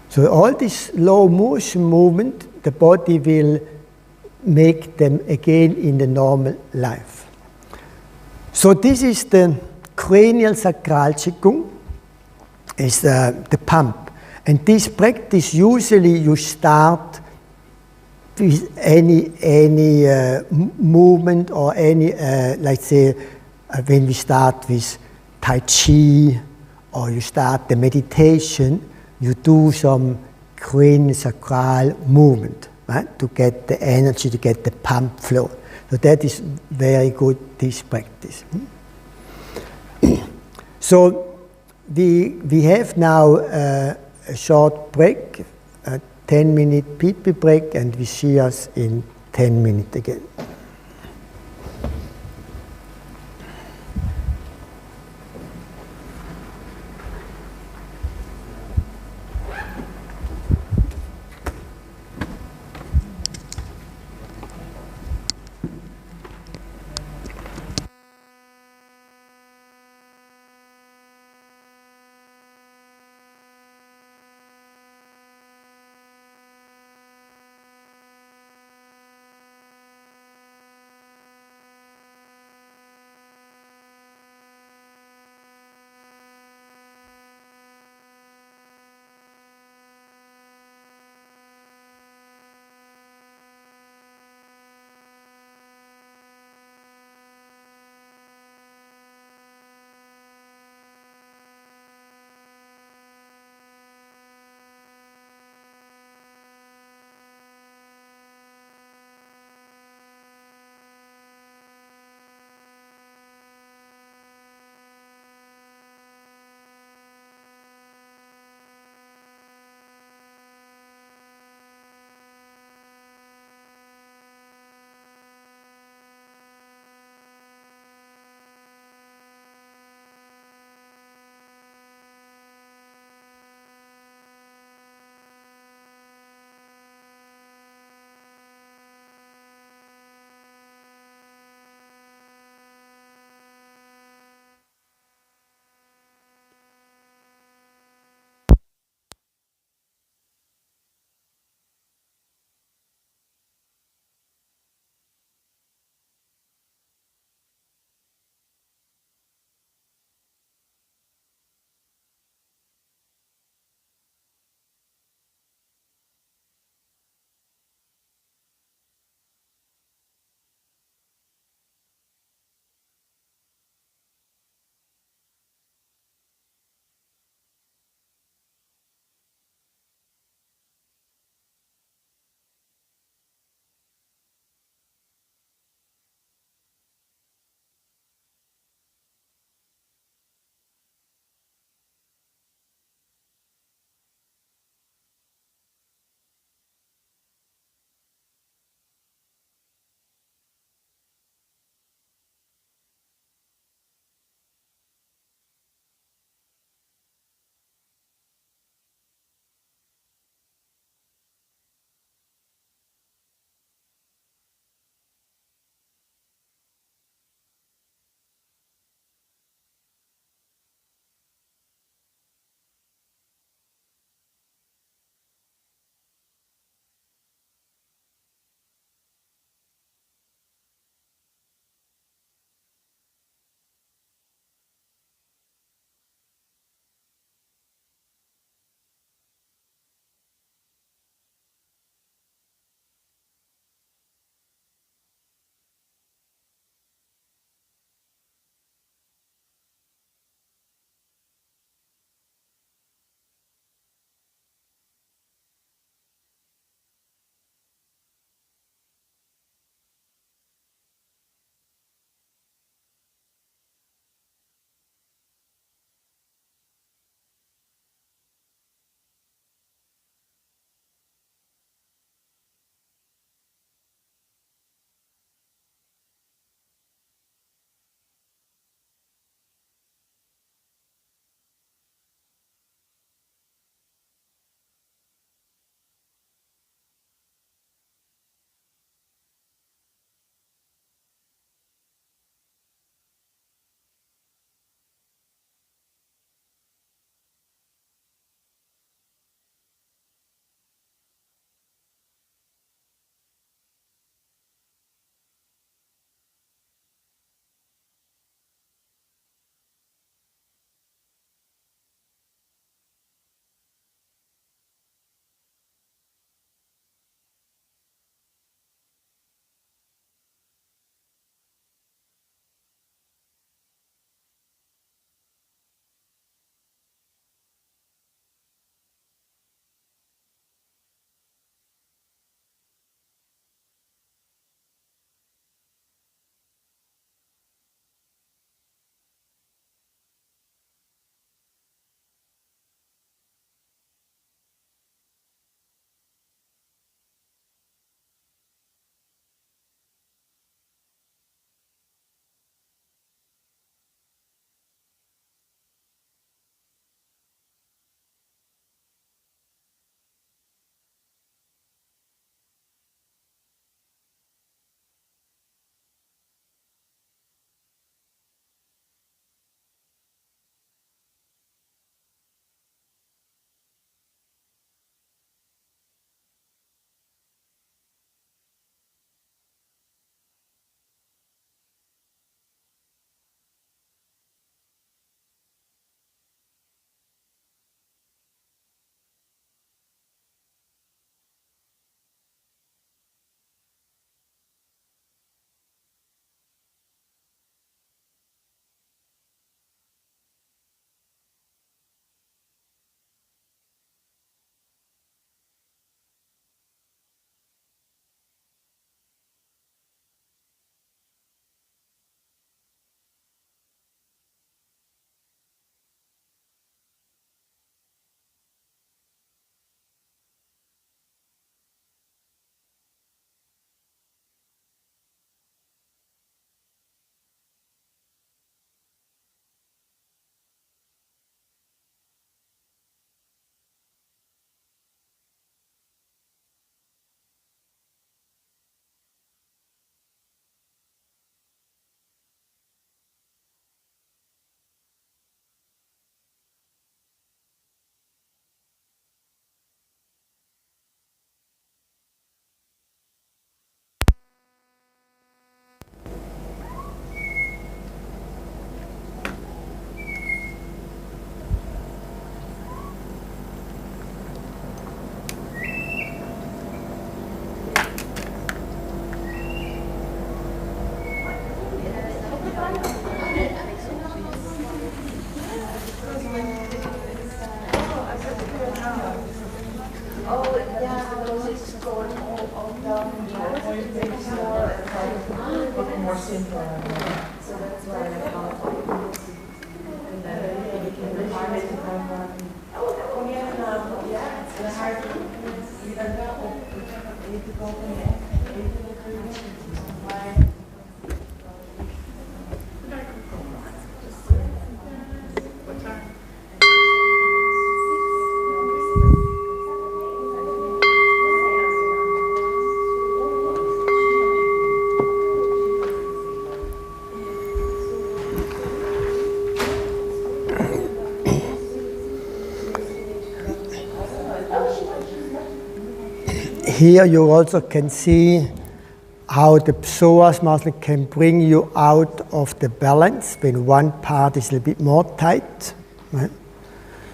[SPEAKER 1] So all this slow motion movement, the body will make them again in the normal life. So this is the Cranial Sacral Qigong, is the pump. And this practice, usually you start with any movement or any, let's say, when we start with Tai Chi, or you start the meditation, you do some cranial sacral movement, right? To get the energy, to get the pump flow. So that is very good, this practice. So we have now a short break, a 10-minute pee-pee break, and we see us in 10 minutes again.
[SPEAKER 3] simple.
[SPEAKER 4] So that's why I can't. And then it can be hard to come.
[SPEAKER 1] Here you also can see how the psoas muscle can bring you out of the balance when one part is a little bit more tight. Right?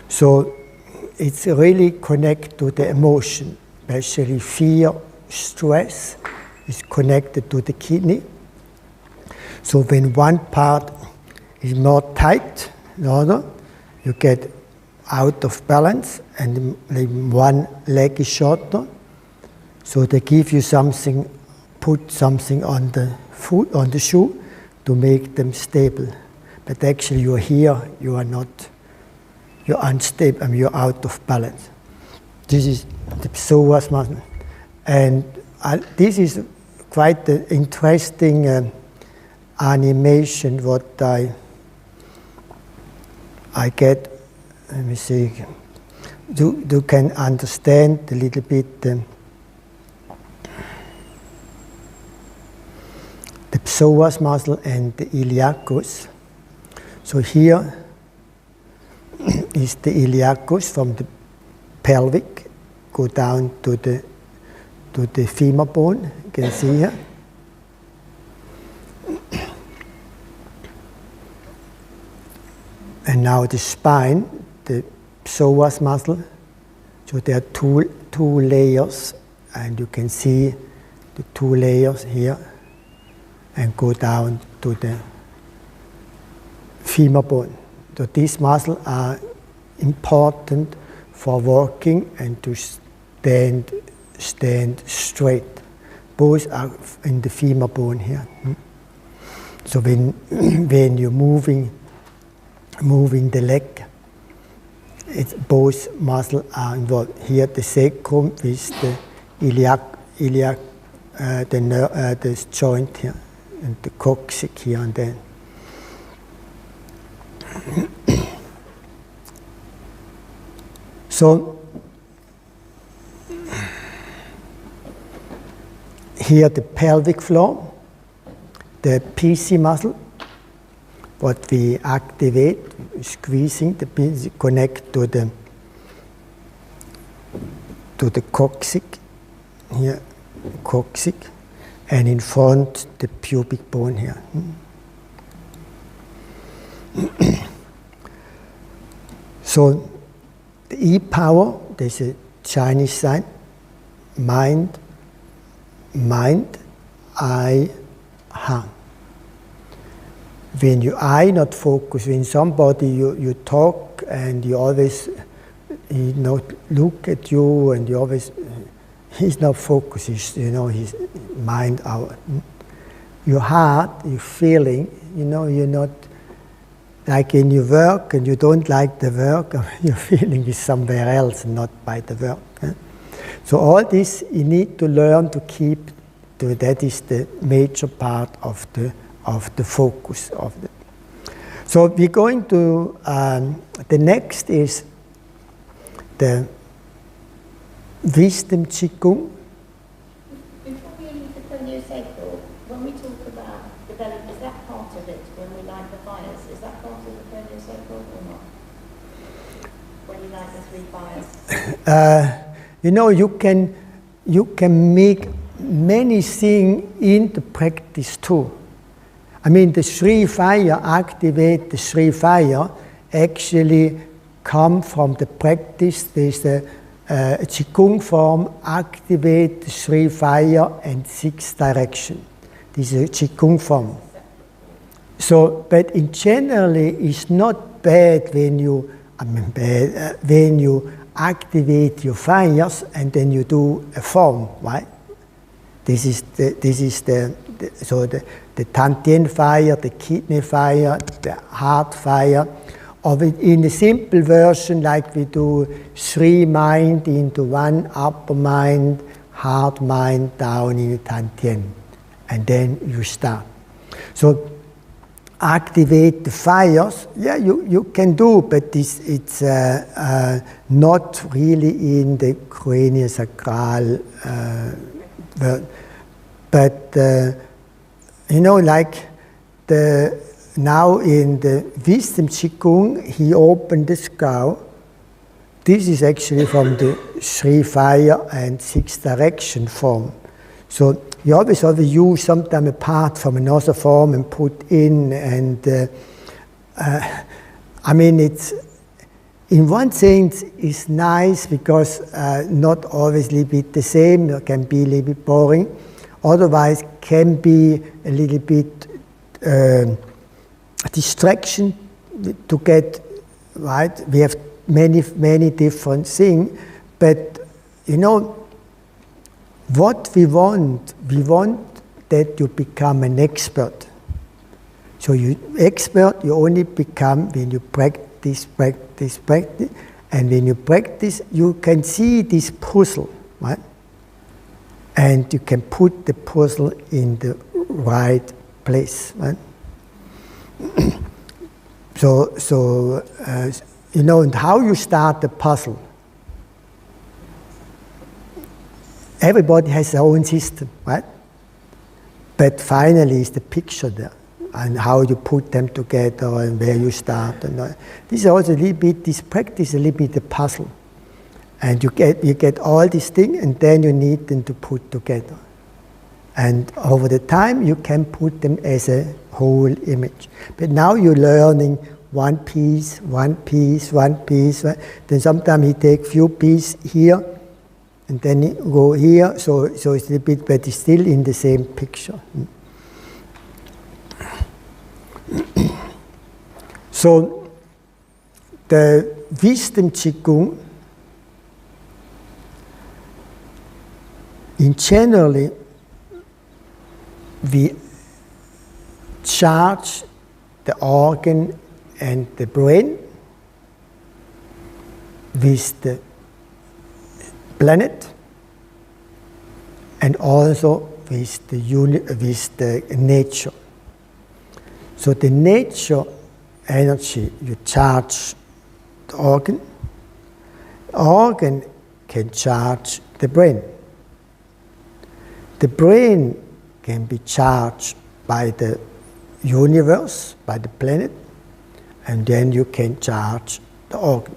[SPEAKER 1] So it's really connected to the emotion, especially fear, stress is connected to the kidney. So when one part is more tight than the other, you get out of balance, and one leg is shorter. So they give you something, put something on the foot, on the shoe, to make them stable. But actually you're here, you are not, you're unstable, and you're out of balance. This is the psoas muscle. And this is quite an interesting animation what I get. Let me see. You can understand a little bit the psoas muscle and the iliacus. So here is the iliacus from the pelvic, go down to the femur bone. You can see here. And now the spine, the psoas muscle. So there are two layers, and you can see the two layers here, and go down to the femur bone. So these muscles are important for walking and to stand straight. Both are in the femur bone here. So when you're moving the leg, both muscles are involved. Here the sacrum with the iliac, the joint here, and the coccyx here and there. So here the pelvic floor, the PC muscle, what we activate, squeezing the PC, connect to the coccyx, here, coccyx, and in front the pubic bone here. So the E power, there's a Chinese sign, mind, eye, hand. When your eye not focus, when somebody you talk and you always he not look at you, and you always he's not focused, his mind out. Your heart, your feeling, you're not like in your work and you don't like the work, your feeling is somewhere else, not by the work. So all this you need to learn to keep. That is the major part of the focus of the. So we're going to the next is the Wisdom Qigong.
[SPEAKER 4] Before we leave the cranial sacral, when we talk about the belly, is that part of it when we light the fires? Is that part of the cranial sacral or not? When you light the 3 fires? You can make many things in the practice too. I mean, the 3 fire, activate the 3 fire, actually come from the practice. There's a Qigong form, activate the 3 fire and 6 direction. This is a Qigong form. So, but in generally, it's not bad when you, when you activate your fires and then you do a form, right?
[SPEAKER 1] This is the Tantien fire, the kidney fire, the heart fire. Or in a simple version, like we do 3 mind into 1 upper mind, heart mind down in the Tantien. And then you start. So activate the fires, yeah, you can do, but it's not really in the cranial sacral. But like now in the Wisdom Qigong, he opened the skull. This is actually from the 3 fire and 6 direction form. So you always have to use sometimes a part from another form and put in, and it's in one sense it's nice because not always a little bit the same. It can be a little bit boring. Otherwise, can be a little bit distraction to get right. We have many different things, but what we want that you become an expert. So you only become when you practice, and when you practice, you can see this puzzle, right? And you can put the puzzle in the right place, right? And how you start the puzzle. Everybody has their own system, right? But finally, it's the picture there, and how you put them together, and where you start. And this is also a little bit. This practice a little bit the puzzle, and you get all these things, and then you need them to put together. And over the time, you can put them as a whole image. But now you're learning one piece. Right? Then sometimes he takes few pieces here. And then you go here, so it's a little bit, but it's still in the same picture. So the Wisdom Qigong, in generally, we charge the organ and the brain with the planet, and also with the nature. So the nature energy, you charge the organ. Organ can charge the brain. The brain can be charged by the universe, by the planet, and then you can charge the organ.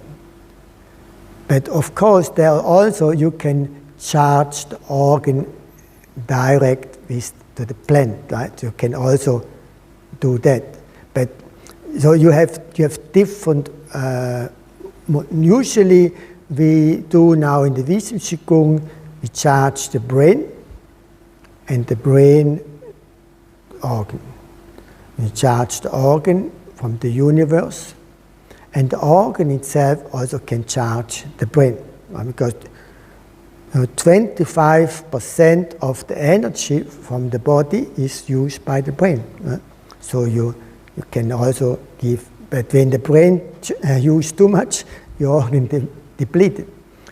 [SPEAKER 1] But of course, there also you can charge the organ direct to the planet, right? You can also do that. But so you have different. Usually, we do now in the Wisdom Qigong, we charge the brain and the brain organ. We charge the organ from the universe. And the organ itself also can charge the brain, right? Because 25% of the energy from the body is used by the brain. Right? So you can also give, but when the brain uses too much, your organ depleted.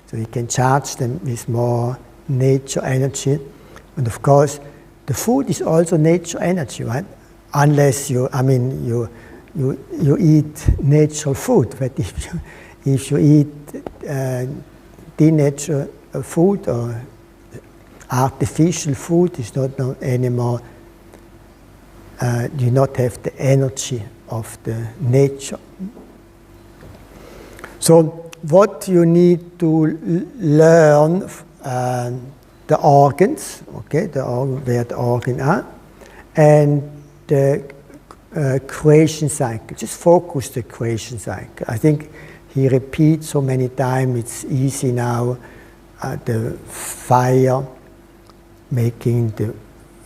[SPEAKER 1] So you can charge them with more nature energy. And of course, the food is also nature energy, right? Unless you eat natural food, but if you eat denatured food or artificial food, it's not anymore. You not have the energy of the nature. So what you need to learn the organs, okay, where the organs are, and the creation cycle. Just focus the creation cycle. I think he repeats so many times, it's easy now. The fire making the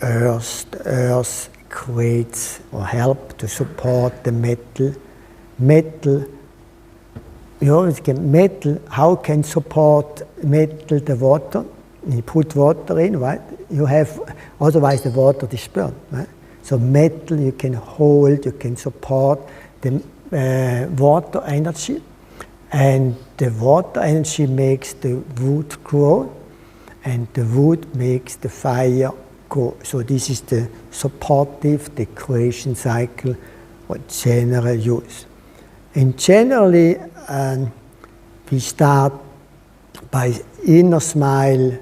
[SPEAKER 1] earth creates or help to support the metal. Metal, you always get metal, how can support metal the water?
[SPEAKER 4] You put water in, right? You have, otherwise the water is burned, right? So metal you can hold, you can support the water energy, and the water energy makes the wood grow, and the wood makes the fire go. So this is the supportive, the creation cycle, what general use. And generally, we start by inner smile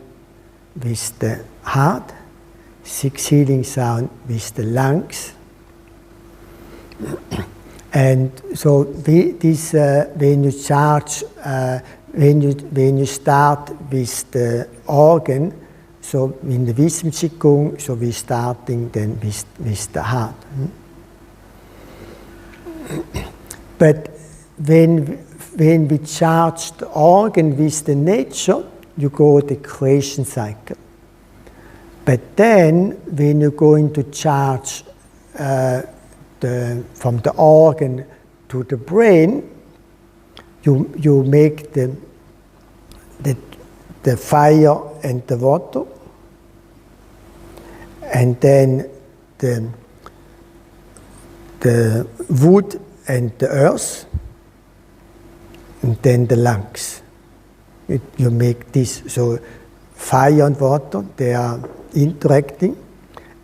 [SPEAKER 4] with the heart, 6 healing sound with the lungs. And so when you charge, when you start with the organ, so in the Wisdom Qigong, so we're starting then with the heart. But when we charge the organ with the nature, you go the creation cycle. But then, when you're going to charge from the organ to the brain, you make the fire and the water, and then the wood and the earth, and then the lungs. You make this, so fire and water, they are interacting,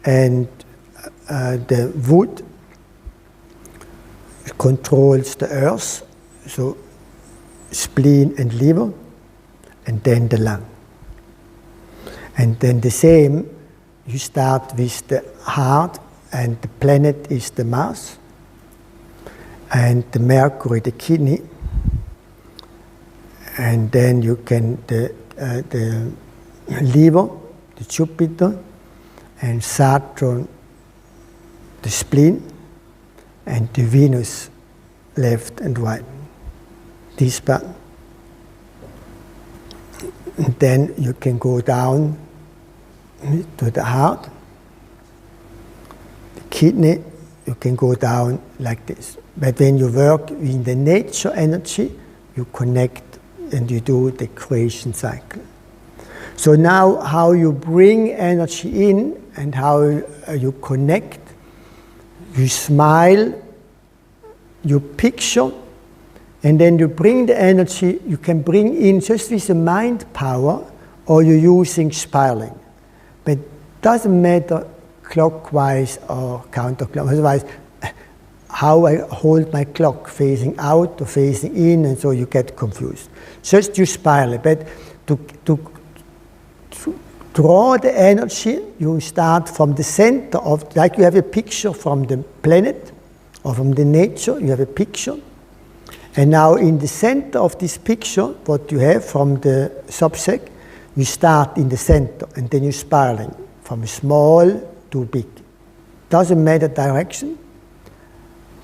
[SPEAKER 4] and the wood controls the earth, so spleen and liver, and then the lung. And then the same, you start with the heart, and the planet is the Mars, and the Mercury, the kidney, and then you can, the liver, the Jupiter, and Saturn, the spleen, and the Venus, left and right. This part. And then you can go down to the heart, the kidney, you can go down like this. But when you work in the nature energy, you connect and you do the creation cycle. So now how you bring energy in and how you connect, you smile, you picture, and then you bring the energy, you can bring in just with the mind power, or you're using spiraling. But it doesn't matter clockwise or counterclockwise. Otherwise, how I hold my clock, facing out or facing in, and so you get confused. Just you spiral. But to draw the energy, you start from the center of, like you have a picture from the planet or from the nature, you have a picture. And now in the center of this picture, what you have from the subject, you start in the center and then you're spiraling from small to big. Doesn't matter direction.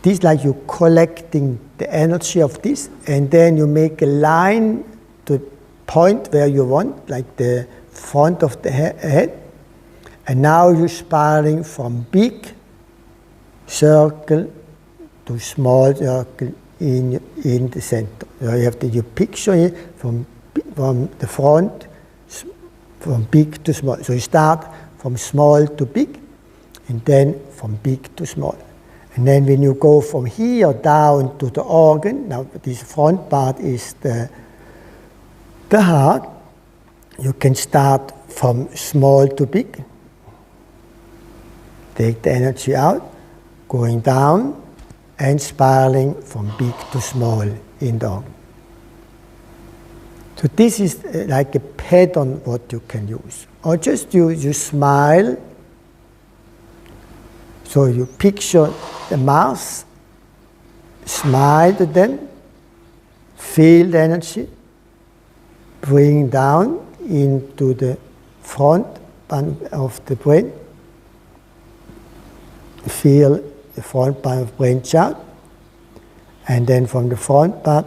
[SPEAKER 4] This is like you're collecting the energy of this, and then you make a line to point where you want, like the front of the head. And now you're spiraling from big circle to small circle in the center. So you have to picture it from the front, from big to small. So you start from small to big, and then from big to small. And then when you go from here down to the organ, now this front part is the heart, you can start from small to big. Take the energy out, going down, and spiraling from big to small in the organ. So this is like a pattern what you can use. Or just you smile. So you picture the Mars, smile to them, feel the energy, bring down into the front of the brain, feel the front part of the brain chart, and then from the front part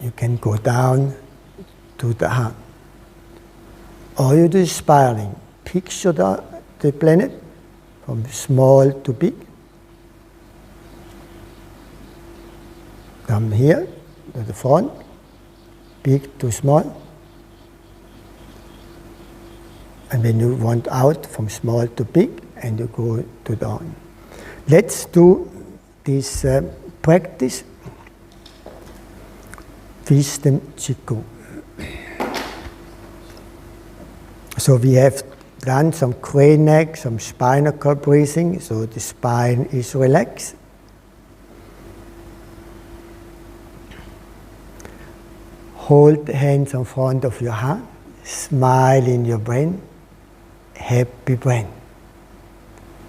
[SPEAKER 4] you can go down to the heart. Or you do spiraling, picture the planet from small to big. Come here to the front, big to small.
[SPEAKER 1] And when you want out from small to big, and you go to down. Let's do this practice, Wisdom Qigong. So we have done some crane neck, some spinal cord breathing, so the spine is relaxed. Hold the hands in front of your heart, smile in your brain, happy brain.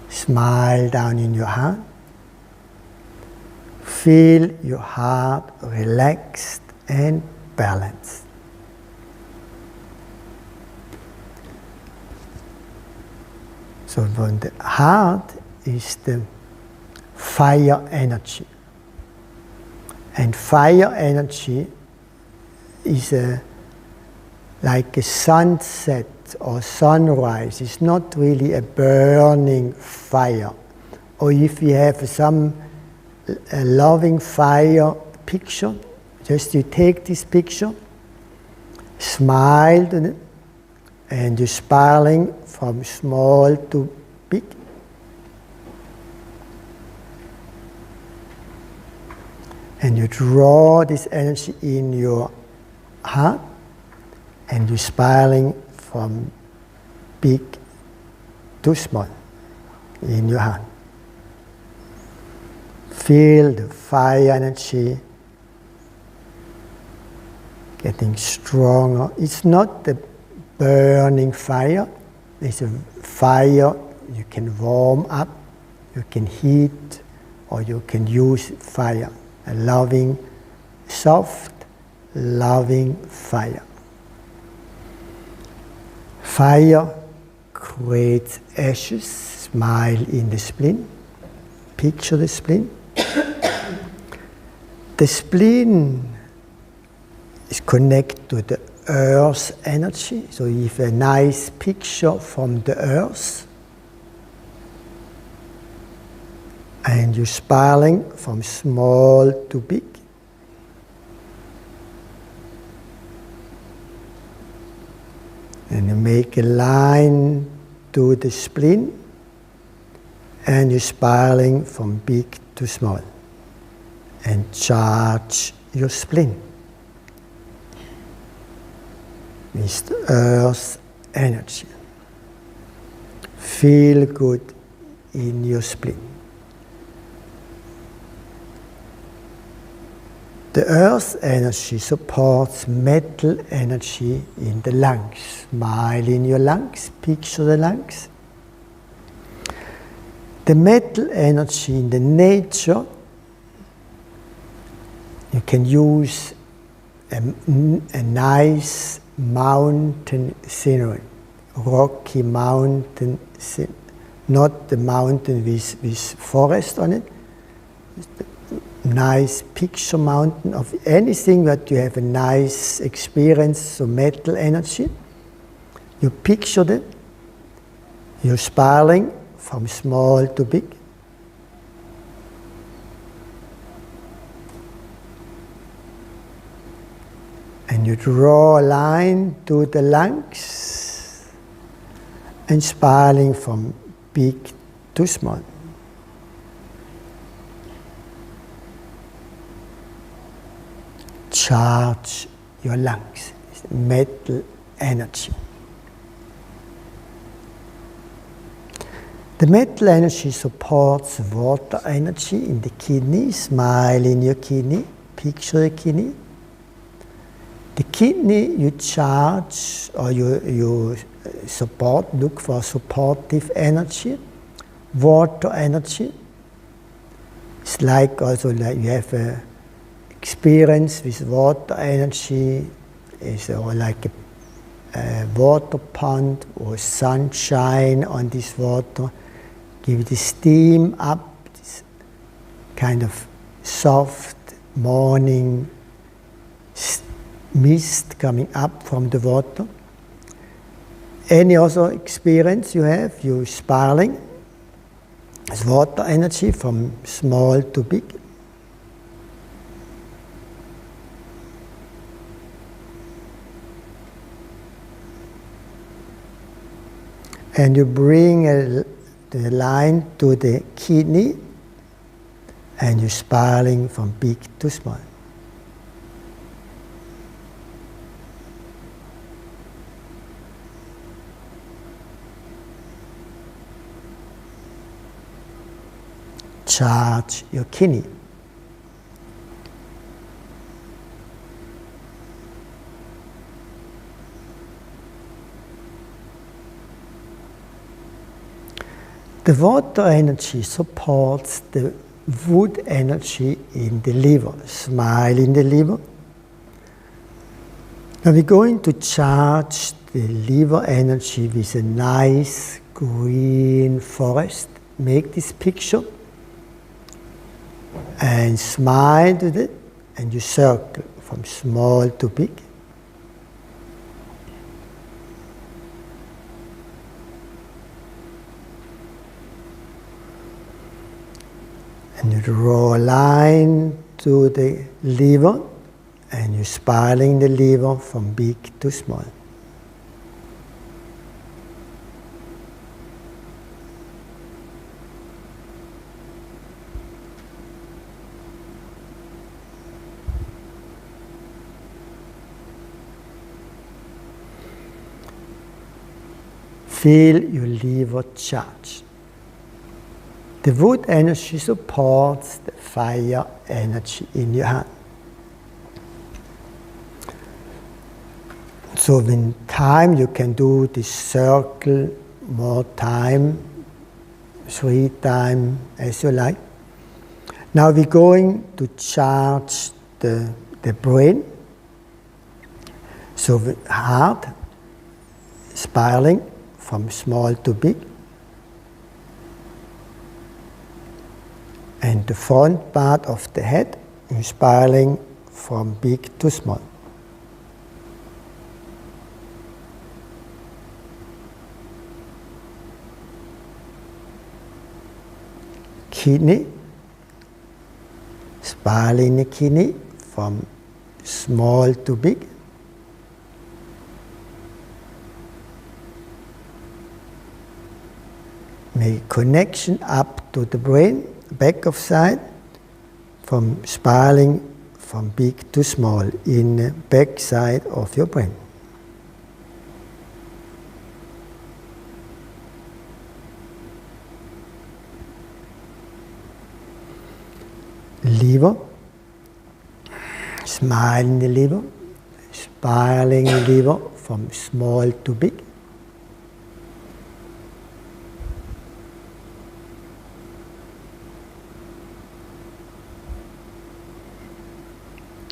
[SPEAKER 1] Smile down in your heart. Feel your heart relaxed and balanced. So when the heart is the fire energy. And fire energy is like a sunset or sunrise. It's not really a burning fire. Or if you have a loving fire picture, just you take this picture, smile to it, and you're spiraling from small to big. And you draw this energy in your heart, and you're spiraling from big to small in your heart. Feel the fire energy getting stronger. It's not the burning fire. It's a fire you can warm up, you can heat, or you can use fire. A loving, soft, loving fire. Fire creates ashes. Smile in the spleen. Picture the spleen. The spleen is connected to the earth energy. So you have a nice picture from the earth. And you're spiraling from small to big. And you make a line to the spleen, and you're spiraling from big to small. And charge your spleen with the earth energy. Feel good in your spleen. The earth energy supports metal energy in the lungs. Smile in your lungs, picture the lungs. The metal energy in the nature, you can use a nice mountain scenery, rocky mountain, not the mountain with forest on it. Nice picture mountain of anything that you have a nice experience, so metal energy. You picture it, you're spiraling from small to big. And you draw a line to the lungs and spiraling from big to small. Charge your lungs, it's metal energy. The metal energy supports water energy in the kidney. Smile in your kidney, picture the kidney. The kidney you charge or you support, look for supportive energy, water energy. It's like also like you have a experience with water energy, is like a water pond or sunshine on this water. Give the steam up, this kind of soft morning mist coming up from the water. Any other experience you have, you're spiraling as water energy from small to big. And you bring the line to the kidney, and you're spiraling from big to small. Charge your kidney. The water energy supports the wood energy in the liver. Smile in the liver. Now we're going to charge the liver energy with a nice green forest. Make this picture and smile with it, and you circle from small to big. And you draw a line to the liver, and you're spiraling the liver from big to small. Feel your liver charge. The wood energy supports the fire energy in your hand. So in time you can do this circle more time, 3 times as you like. Now we're going to charge the brain. So the heart, spiraling from small to big. And the front part of the head is spiraling from big to small. Kidney, spiraling the kidney from small to big. Make connection up to the brain, back of side, from spiraling from big to small in the back side of your brain. Liver, smile in the liver, spiraling the liver from small to big.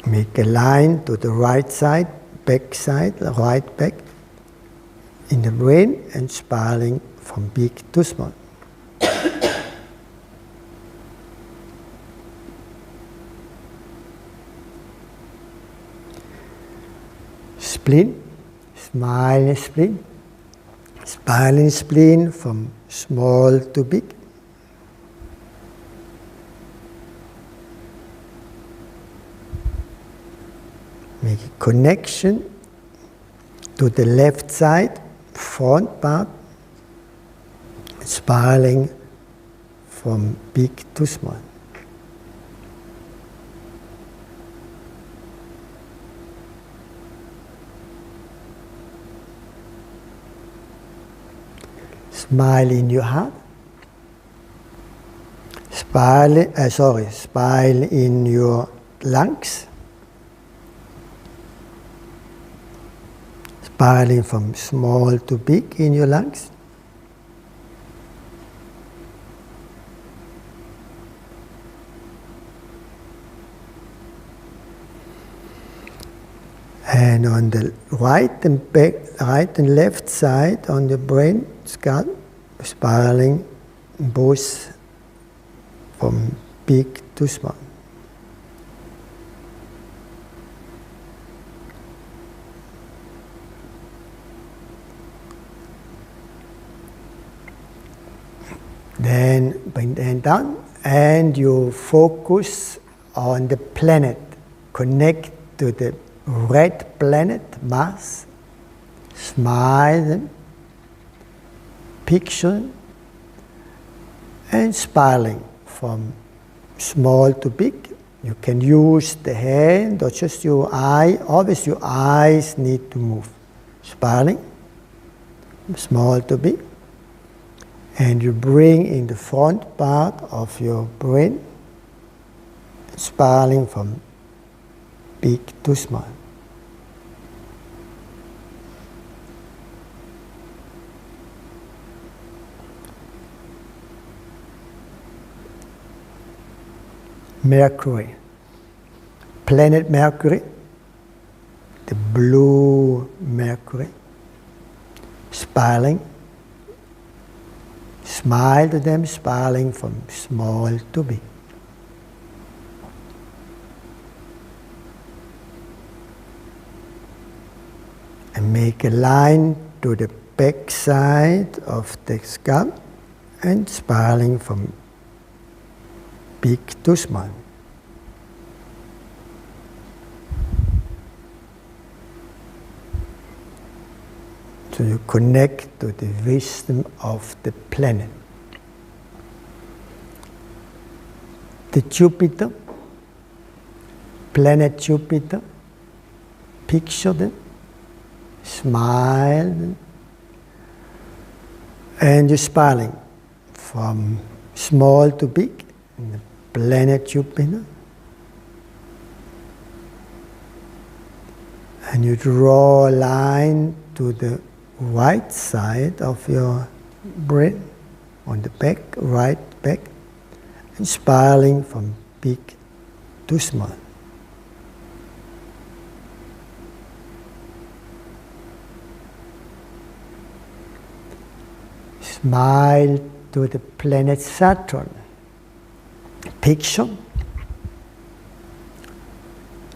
[SPEAKER 1] Make a line to the right side, back side, right back in the brain, and spiraling from big to small. Spleen, smile in spleen, spiraling spleen from small to big. Make a connection to the left side, front part, spiraling from big to small. Smile in your heart. Smile in your lungs. Spiraling from small to big in your lungs. And on the right and left side on the brain skull, spiraling both from big to small. Then bring the hand down and you focus on the planet. Connect to the red planet, Mars. Smile. picture, and spiraling from small to big. You can use the hand or just your eye. Always your eyes need to move. Spiraling from small to big. And you bring in the front part of your brain, spiraling from big to small. Mercury, planet Mercury, the blue Mercury, spiraling. Smile to them, spiraling from small to big. And make a line to the back side of the scalp and spiraling from big to small. So you connect to the wisdom of the planet. The Jupiter, planet Jupiter, picture them, smile, and you're smiling from small to big, in the planet Jupiter. And you draw a line to the right side of your brain, on the back, right back, and spiraling from big to small. Smile to the planet Saturn. Picture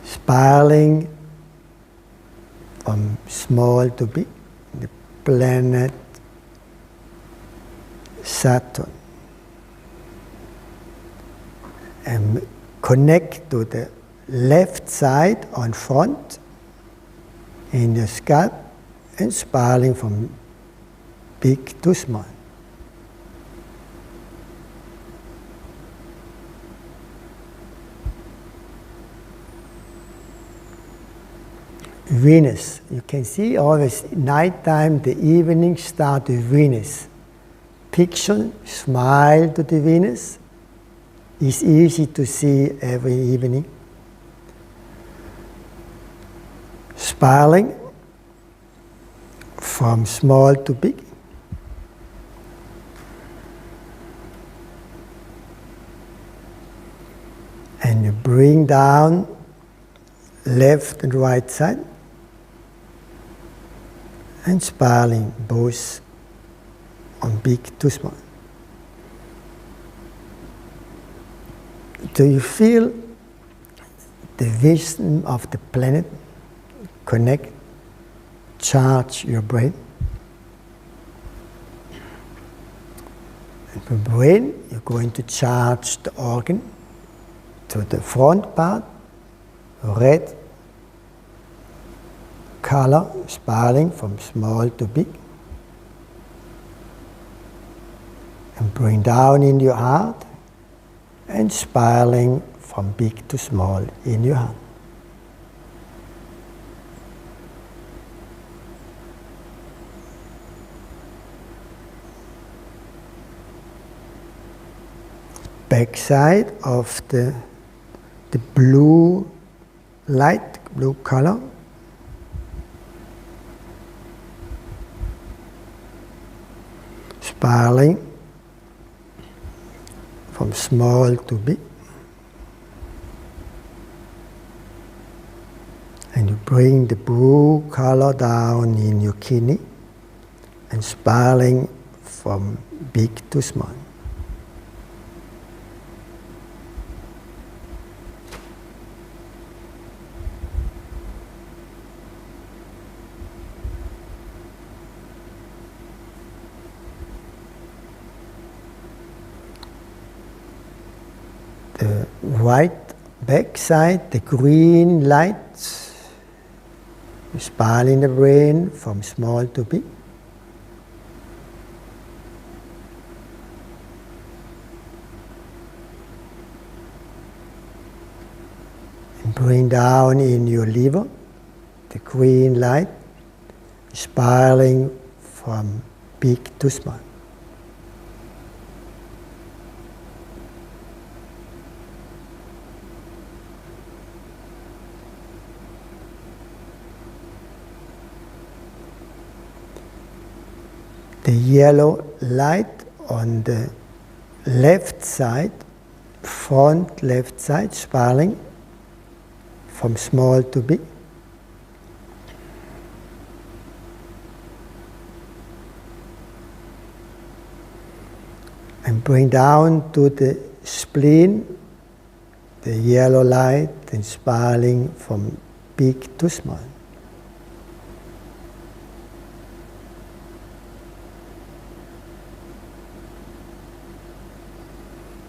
[SPEAKER 1] spiraling from small to big, the planet Saturn. And connect to the left side on front in the scalp and spiraling from big to small. Venus, you can see always nighttime, the evening start with Venus. Picture, smile to the Venus. It's easy to see every evening. Spiraling from small to big. And you bring down left and right side. And spiraling both on big to small. Do you feel the wisdom of the planet connect, charge your brain? And from brain, you're going to charge the organ to the front part, red color, spiraling from small to big. And bring down in your heart and spiraling from big to small in your heart. Backside of the blue light, blue color. Spiraling from small to big. And you bring the blue color down in your kidney and spiraling from big to small. The right backside, the green lights, you spiral in the brain from small to big. bring down in your liver the green light, spiraling from big to small. The yellow light on the left side, front left side, spiraling from small to big. And bring down to the spleen the yellow light and spiraling from big to small.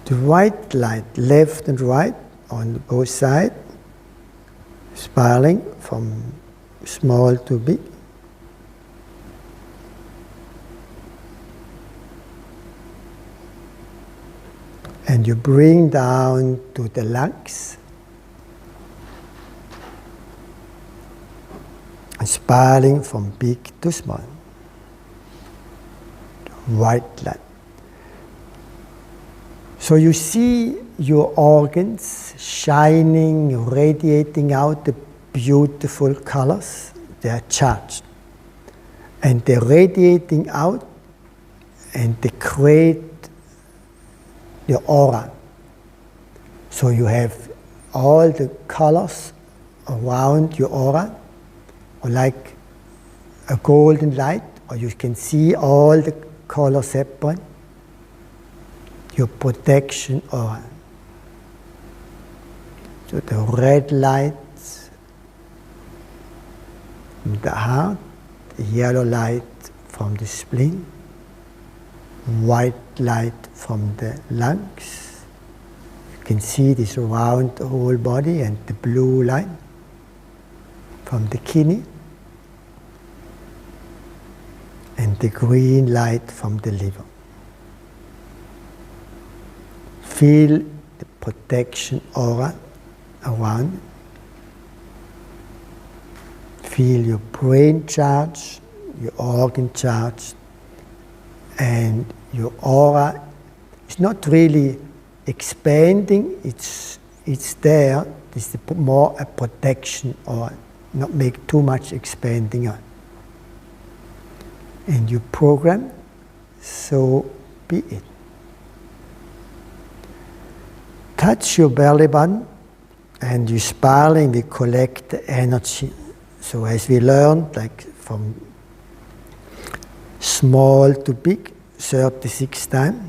[SPEAKER 1] The white light, left and right, on both sides, spiraling from small to big. And you bring down to the lungs, and spiraling from big to small. White light. So you see your organs shining, radiating out the beautiful colors. They are charged. And they're radiating out and they create your aura. So you have all the colors around your aura, or like a golden light, or you can see all the colors separate. Your protection aura. So the red lights from the heart, the yellow light from the spleen, white light from the lungs. You can see this around the whole body, and the blue light from the kidney, and the green light from the liver. Feel the protection aura around. Feel your brain charged, your organ charged, and your aura is not really expanding, it's there. It's more a protection aura, not make too much expanding on. And you program, so be it. Touch your belly button, and you spiraling, we collect the energy. So as we learned, like from small to big, 36 times.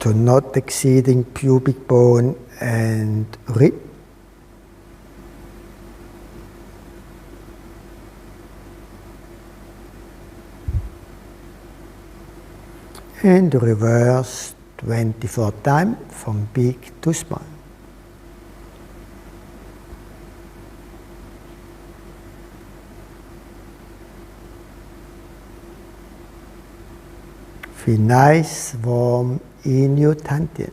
[SPEAKER 1] So not exceeding pubic bone and rib. And reverse 24 times from big to small. Feel nice, warm in your dantian.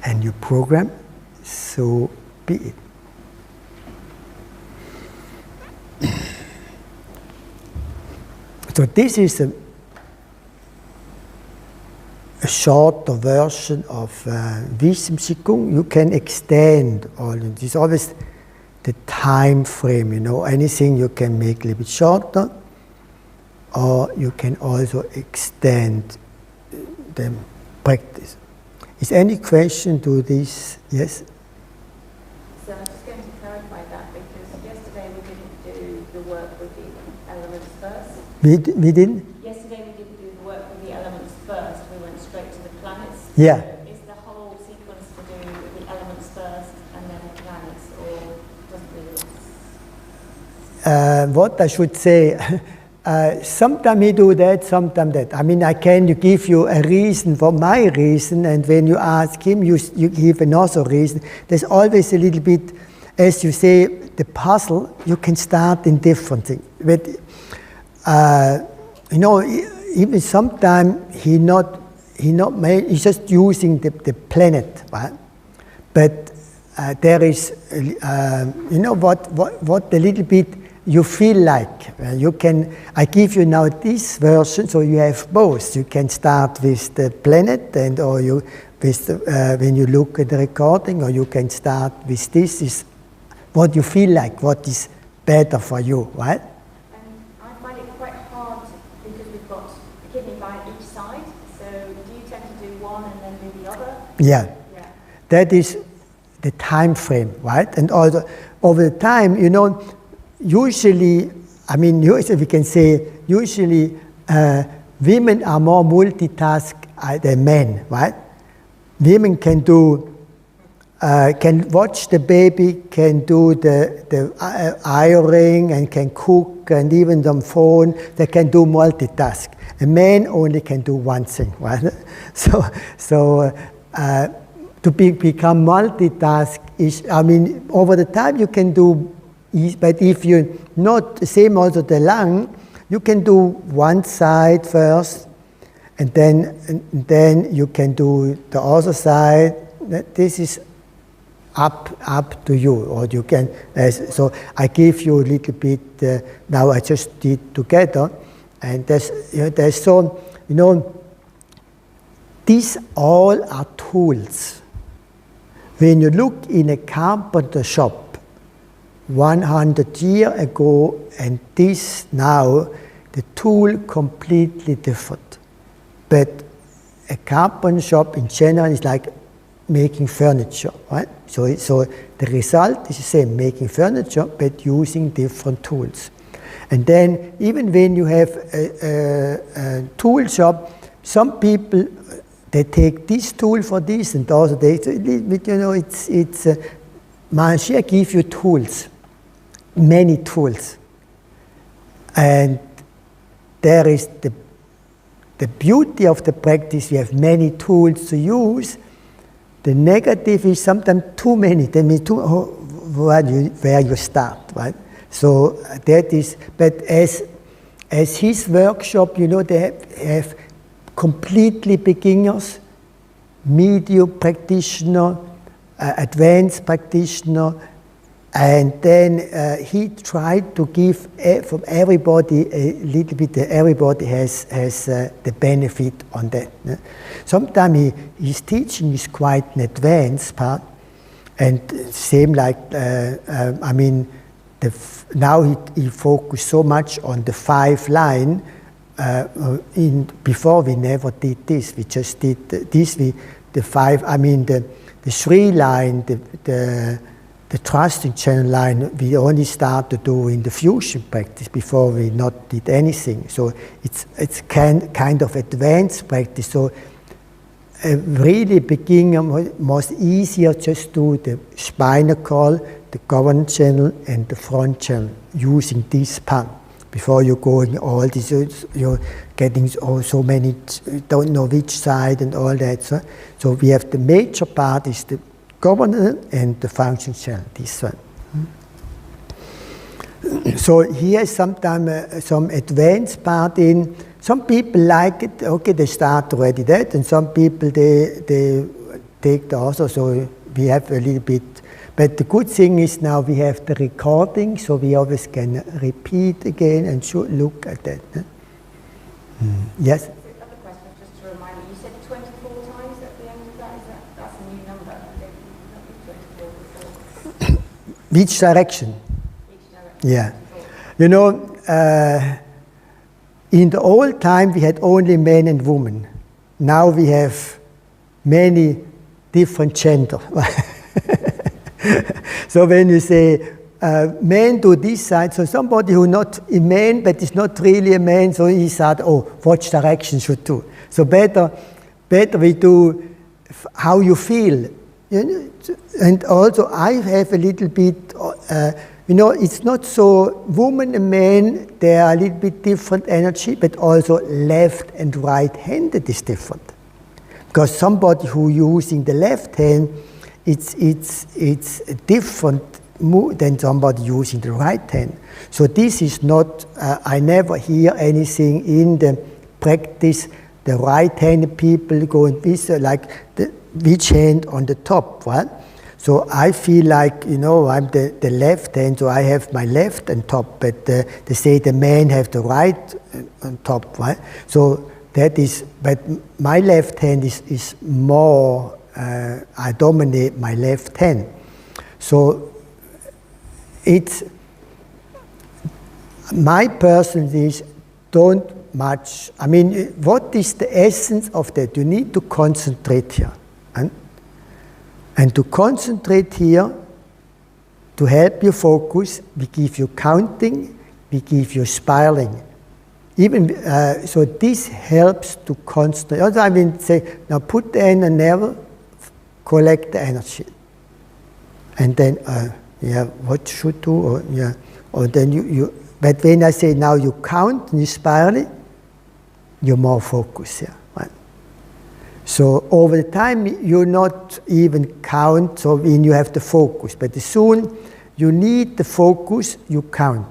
[SPEAKER 1] And you program, so be it. So this is a shorter version of Wisdom Qigong. You can extend all of this. Always the time frame, you know. Anything you can make a little bit shorter, or you can also extend the practice. Is any question to this? Yes?
[SPEAKER 5] So I'm just going to clarify that, because yesterday we didn't do the work with the elements first.
[SPEAKER 1] We didn't?
[SPEAKER 5] Yesterday we didn't do the work with the elements first, we went straight to the planets.
[SPEAKER 1] Yeah.
[SPEAKER 5] Is the whole sequence to do the elements first and then the planets, or doesn't really?
[SPEAKER 1] What I should say, sometimes he do that, sometimes that. I mean, I can give you a reason for my reason, and when you ask him, you give another reason. There's always a little bit, as you say, the puzzle, you can start in different things. But, you know, even sometimes he not
[SPEAKER 4] he's just using the planet, right? But there is, you know what a little bit you feel like. I give you now this version, so you have both. You can start with the planet, or when you look at the recording, or you can start with this. Is what you feel like, what is better for you, right?
[SPEAKER 5] I find it quite hard because we've got the kidney by each side. So do you tend to do one and then do the other?
[SPEAKER 4] Yeah. That is the time frame, right? And also over the time, you know, usually, we can say, usually women are more multitask than men, right? Women can watch the baby, can do the ironing, and can cook, and even on phone, they can do multitask. A man only can do one thing, right? So to become multitask is, over the time you can do, but if you're not the same also the lung, you can do one side first, and then you can do the other side. This is up to you, or you can. So I give you a little bit. Now I just did together, and there's so, you know, these all are tools. When you look in a carpenter shop 100 years ago and this now, the tool completely different. But a carpenter shop in general is like making furniture, right? So the result is the same, making furniture, but using different tools. And then even when you have a tool shop, some people, they take this tool for this, and also Mahashia gives you tools, many tools. And there is the beauty of the practice, you have many tools to use. The negative is sometimes too many. That means where you start, right? So that is, but as his workshop, you know, they have completely beginners, medium practitioner, advanced practitioner, and then he tried to give from everybody a little bit. Everybody has the benefit on that. Sometimes his teaching is quite an advanced part, and same like now he focused so much on the 5 line. Before we never did this. We just did this. The 3 line, the trusting channel line, we only start to do in the fusion practice. Before we not did anything. So it's kind of advanced practice. So a really beginner, most easier just do the spinal cord, the governance channel, and the front channel using this part. Before you go in all this, you're getting so many, don't know which side and all that. So we have the major part is the governance and the function channel, this one. So he has sometimes some advanced part in. Some people like it, okay, they start already that, and some people they take the other, so we have a little bit. But the good thing is now we have the recording, so we always can repeat again and should look at that. Yes?
[SPEAKER 5] The other question, just to remind me, you said 24 times at the end of that? That's a new number? I think that was 24 before.
[SPEAKER 4] Which direction?
[SPEAKER 5] Each direction.
[SPEAKER 4] Yeah. You know, in the old time we had only men and women. Now we have many different genders. So when you say men do this side, so somebody who not a man but is not really a man, so he said, oh, which direction should do? So better we do how you feel. You know? And also I have a little bit, you know, it's not so woman and man, they are a little bit different energy, but also left and right-handed is different. Because somebody who using the left hand, it's different than somebody using the right hand. So this is not, I never hear anything in the practice the right-handed people go in this, like which hand on the top, right? So I feel like, you know, I'm the left hand, so I have my left on top, but they say the men have the right on top, right? So that is, but my left hand is more, I dominate my left hand. So it's, my person is, don't much, I mean, what is the essence of that? You need to concentrate here. And to concentrate here, to help you focus, we give you counting, we give you spiraling. Even, so this helps to concentrate. Also, I mean, say, now put the hand on level, collect the energy. And then, yeah, what should do, or yeah, or then you, but when I say now you count and you spiral, you're more focused here. Right? So over the time you not even count, so when you have the focus, but as soon you need the focus, you count.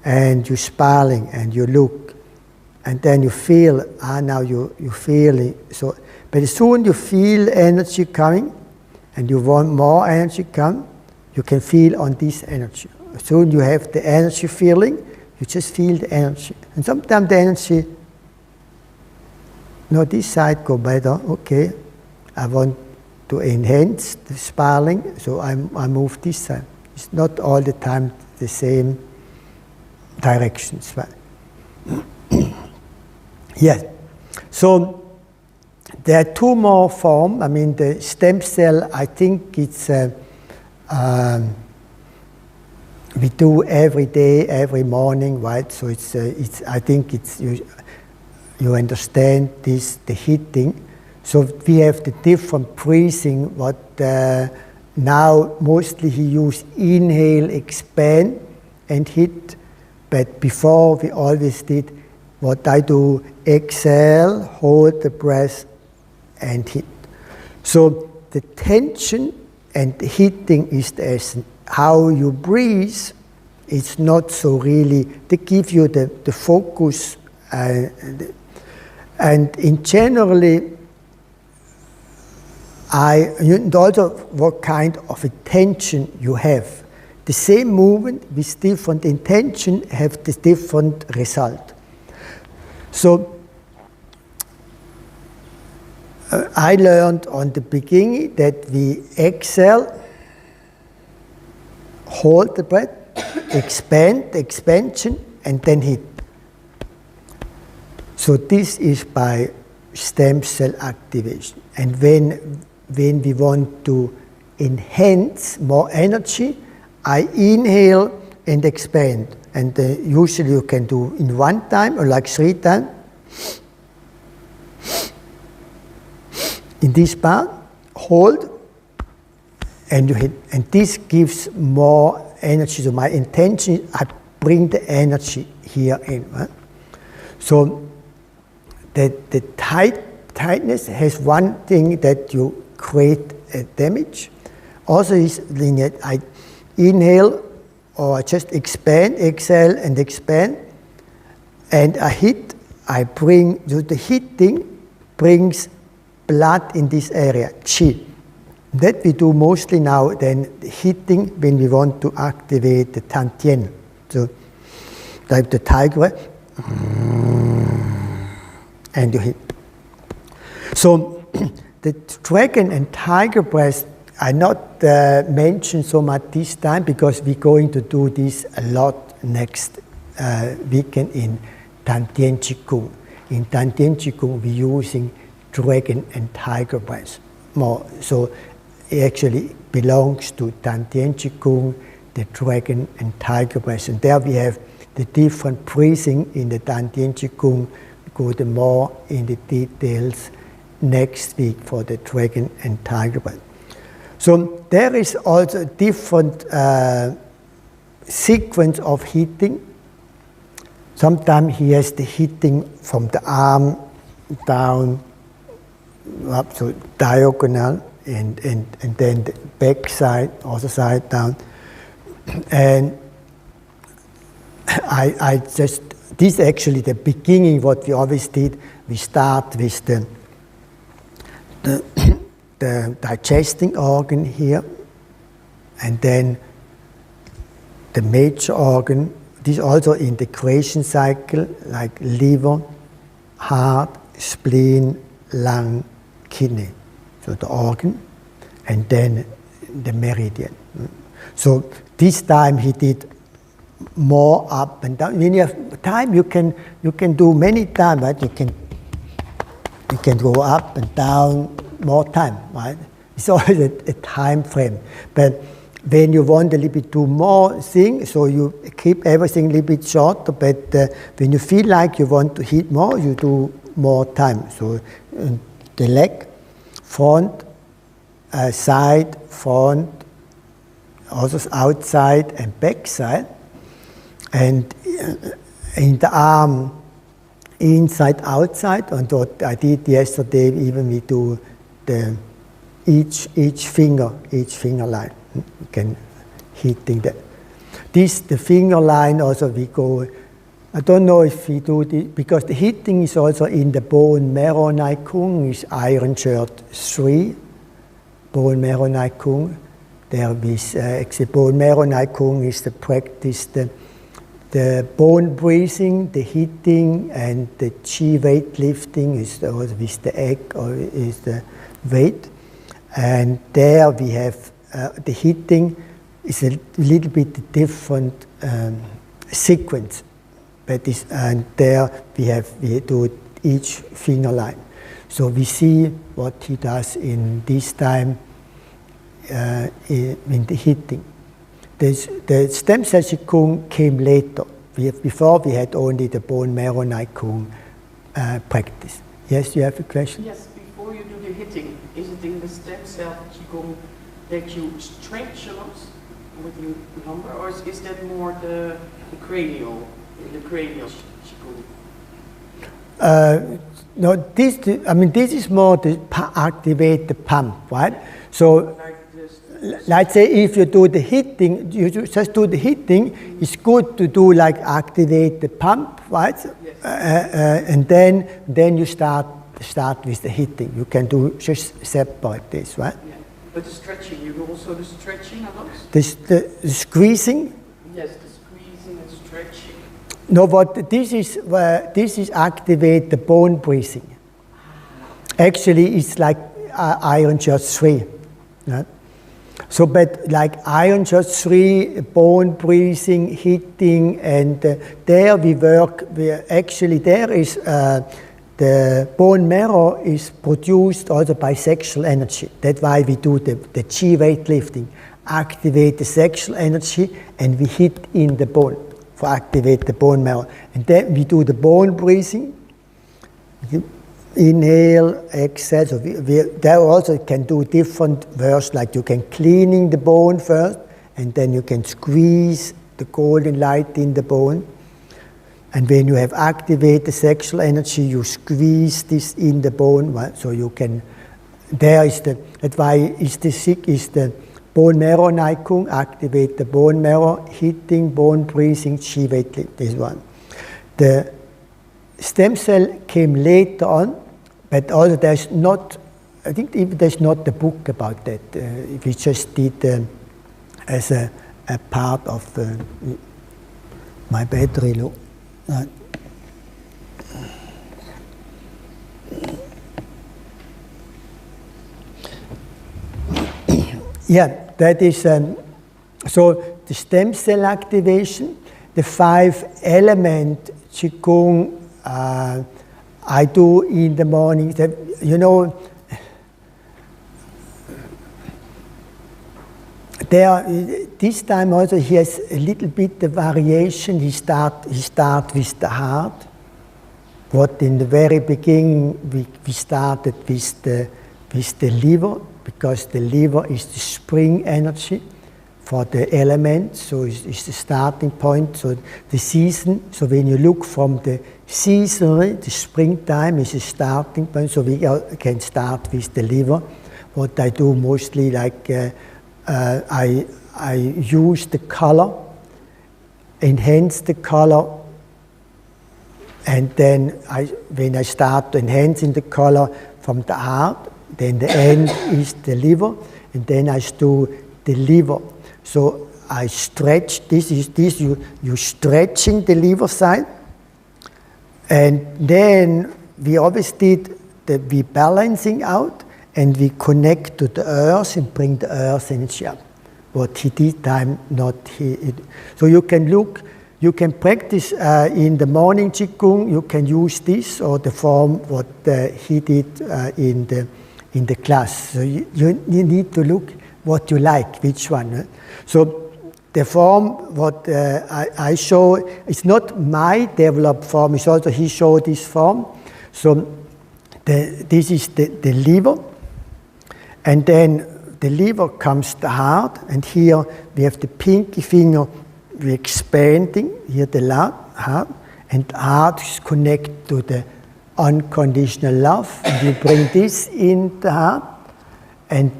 [SPEAKER 4] And you're spiraling and you look. And then you feel, now you feel it. So, but as soon you feel energy coming, and you want more energy come, you can feel on this energy. As soon you have the energy feeling, you just feel the energy. And sometimes the energy, no, this side go better, okay. I want to enhance the spiraling, so I move this side. It's not all the time the same directions. Right? Yes. So there are two more forms. I mean, the stem cell, I think it's, we do every day, every morning, right? So it's I think it's, you understand this, the heating. So we have the different breathing, what now mostly he use inhale, expand, and hit. But before we always did what I do, exhale, hold the breath, and hit. So the tension and the hitting is the essence. How you breathe, it's not so really, they give you the focus. And in generally, and also what kind of attention you have. The same movement with different intention have this different result. So I learned on the beginning that we exhale, hold the breath, expand, expansion, and then hit. So this is by stem cell activation. And when we want to enhance more energy, I inhale and expand. And usually you can do in one time or like 3 times. In this part, hold, and you hit. And this gives more energy. So my intention, I bring the energy here in. Right? So the tightness has one thing that you create a damage. Also is linear. I inhale or just expand, exhale and expand. And I hit, I bring, so the hitting brings blood in this area, chi. That we do mostly now, then hitting when we want to activate the tantien. So like the tiger, and you hit. So the dragon and tiger breath I not mention so much this time because we're going to do this a lot next weekend in Tantien Qigong. In Tantien Qigong we're using dragon and tiger breath more. So it actually belongs to Tantien Qigong, the dragon and tiger breath. And there we have the different breathing in the Tantien Qigong. We go more in the details next week for the dragon and tiger breath. So there is also a different sequence of heating. Sometimes he has the heating from the arm down up to diagonal and then the back side, also side down. And I just this is actually the beginning, what we always did. We start with the digesting organ here, and then the major organ. This also in the creation cycle, like liver, heart, spleen, lung, kidney. So the organ, and then the meridian. So this time he did more up and down. When you have time, you can do many times, right? You can go up and down more time, right? It's always a time frame. But when you want a little bit do more things, so you keep everything a little bit shorter. But when you feel like you want to hit more, you do more time. So the leg, front, side, front, also outside and back side. And in the arm, inside, outside, and what I did yesterday, even we do each finger line. You can hitting that. The finger line also we go. I don't know if we do this because the hitting is also in the bone marrow Qigong is Iron Shirt 3. Bone marrow Qigong. There is actually bone marrow Qigong is the practice. The bone breathing, the hitting, and the chi weightlifting is also with the egg or is the weight. And there we have the hitting is a little bit different sequence. But and there we do each finger line. So we see what he does in this time in the hitting. The stem cell Qigong came later. Before we had only the bone marrow Qigong practice. Yes, you have a question?
[SPEAKER 3] Yes, before you do the hitting, is it in the stem cell Qigong that you stretch a lot with your number, or is that more the cranial, in the cranial Qigong?
[SPEAKER 4] No, this is more to activate the pump, right? So, let's say if you do the hitting, you just do the hitting, it's good to do like activate the pump, right? Yes. And then you start with the hitting. You can do just separate this, right? Yeah.
[SPEAKER 3] But the stretching, you do also the stretching a lot?
[SPEAKER 4] The squeezing?
[SPEAKER 3] Yes, the squeezing and stretching.
[SPEAKER 4] No, but this is activate the bone breathing. Actually, it's like Iron Shirt 3. Right? So, but like Iron Shirt 3, bone breathing, hitting, and there we work. There is the bone marrow is produced also by sexual energy. That's why we do the chi weightlifting, activate the sexual energy, and we hit in the bone for activate the bone marrow. And then we do the bone breathing. Inhale, exhale. So there also can do different versions, like you can cleaning the bone first, and then you can squeeze the golden light in the bone. And when you have activated the sexual energy, you squeeze this in the bone, right? So you can. That's why is the bone marrow Qigong, activate the bone marrow, hitting, bone breathing, chi weightlifting. This one. The stem cell came later on. But also there's not, I think even there's not a book about that. We just did as a part of my battery low. Yeah, that is, so the stem cell activation, the 5 element Qigong, I do in the morning. You know, this time also he has a little bit of variation. He start with the heart. What in the very beginning we started with the liver, because the liver is the spring energy for the elements, so it's the starting point. So the season, so when you look from the seasonally, the springtime is the starting point, so we can start with the liver. What I do mostly, like I use the color, enhance the color
[SPEAKER 1] And then when I start to enhance in the color from the heart, then the end is the liver, and then I do the liver. So I stretch, you're stretching the liver side, and then we always did the balancing out, and we connect to the earth and bring the earth energy up. What he did time, not he. So you can look, you can practice in the morning Qigong, you can use this or the form what he did in the class. So you need to look what you like, which one. So the form what I show, it's not my developed form, it's also he showed this form. So this is the liver, and then the liver comes the heart, and here we have the pinky finger, we're expanding, here the heart, and the heart is connected to the unconditional love, and you bring this in the heart, and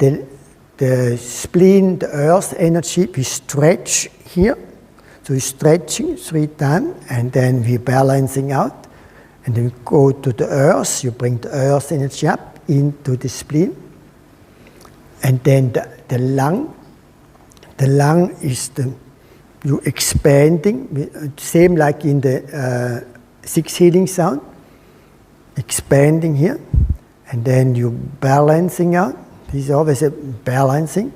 [SPEAKER 1] the spleen, the earth energy, we stretch here, so we're stretching 3 times, and then we're balancing out, and then we go to the earth, you bring the earth energy up into the spleen, and then the lung is you expanding, same like in the 6 healing sound, expanding here, and then you balancing out. This is always a balancing,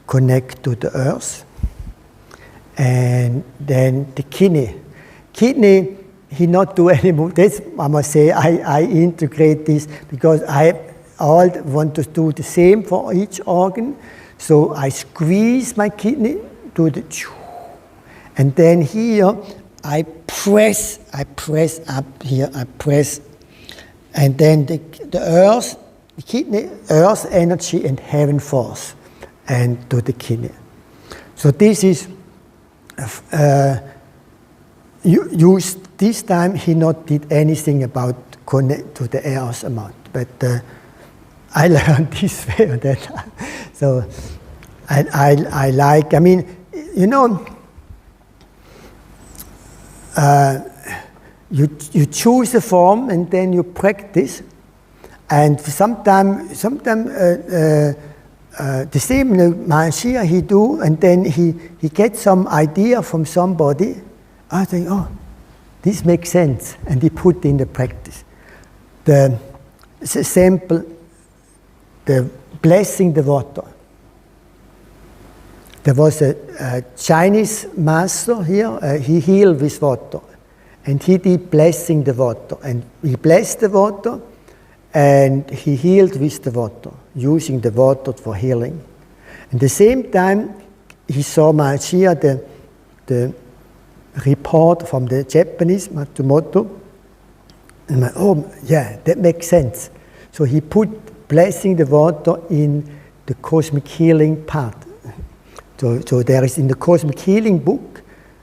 [SPEAKER 1] connect to the earth, and then the kidney. Kidney, he not do any move. That's, I must say, I integrate this because I all want to do the same for each organ. So I squeeze my kidney to the, and then here I press up here, I press, and then the earth, the kidney, earth energy and heaven force, and to the kidney. So this is, this time he not did anything about connect to the earth amount, but I learned this way or that. So I like, I mean, you know, you choose a form and then you practice, and sometimes the same Mahashia he do, and then he gets some idea from somebody. I think, oh, this makes sense, and he put in the practice. It's a sample. The blessing the water. There was a Chinese master here, he healed with water. And he did blessing the water. And he blessed the water, and he healed with the water, using the water for healing. At the same time, he saw Mahashia, the report from the Japanese, Matsumoto. And oh, yeah, that makes sense. So he put blessing the water in the cosmic healing part. So there is in the cosmic healing book,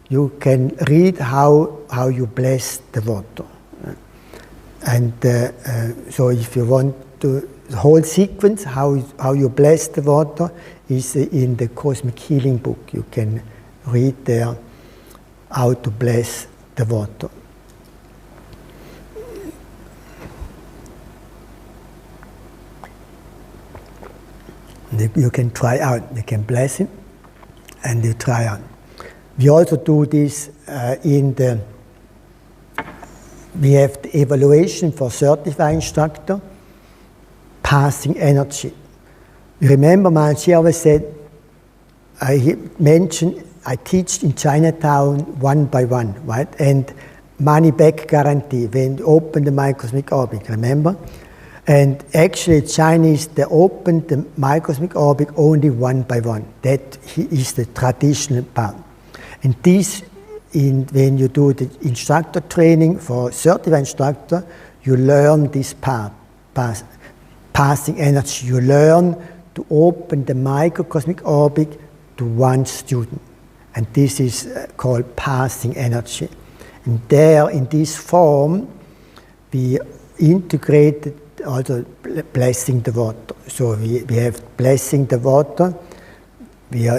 [SPEAKER 1] you can read how you bless the water. And so if you want to, the whole sequence, how you bless the water is in the cosmic healing book. You can read there how to bless the water. You can try out, you can bless it, and you try out. We also do this we have the evaluation for certified instructor, passing energy. You remember Mahashia always said, I mentioned, I teach in Chinatown 1 by 1, right? And money back guarantee when you open the microcosmic orbit, remember? And actually, Chinese, they opened the microcosmic orbit only 1 by 1. That is the traditional part. And this, when you do the instructor training for certified instructor, you learn this part, passing energy. You learn to open the microcosmic orbit to one student. And this is called passing energy. And there, in this form, we integrated also blessing the water. So we have blessing the water. We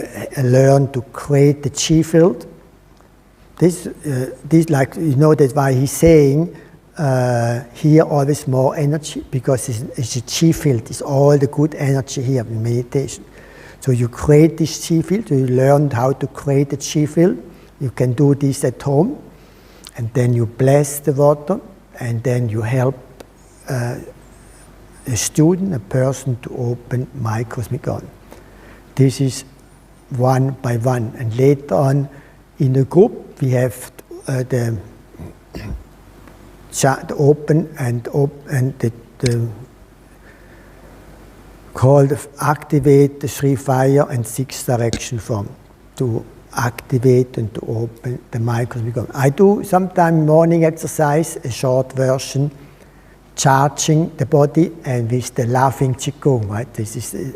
[SPEAKER 1] learn to create the chi field. This like, you know, that's why he's saying
[SPEAKER 4] here always more energy because it's a chi field. It's all the good energy here in meditation. So you create this chi field. You learned how to create a chi field. You can do this at home, and then you bless the water, and then you help a student, a person, to open my cosmic garden. This is one by one, and later on in the group we have the open and the called activate the 3 fire and 6 direction form to activate and to open the cosmic garden. I do sometimes morning exercise, a short version, charging the body, and with the laughing Qigong, right? This is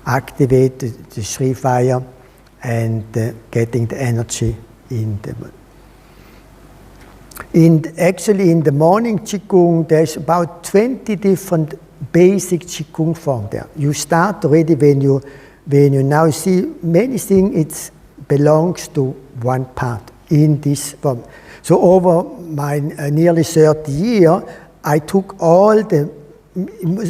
[SPEAKER 4] activate the 3 fire and getting the energy in the body. Actually, in the morning Qigong, there's about 20 different basic Qigong forms there. You start already when you now see many things, it belongs to one part in this form. So over my nearly 30 years, I took all the,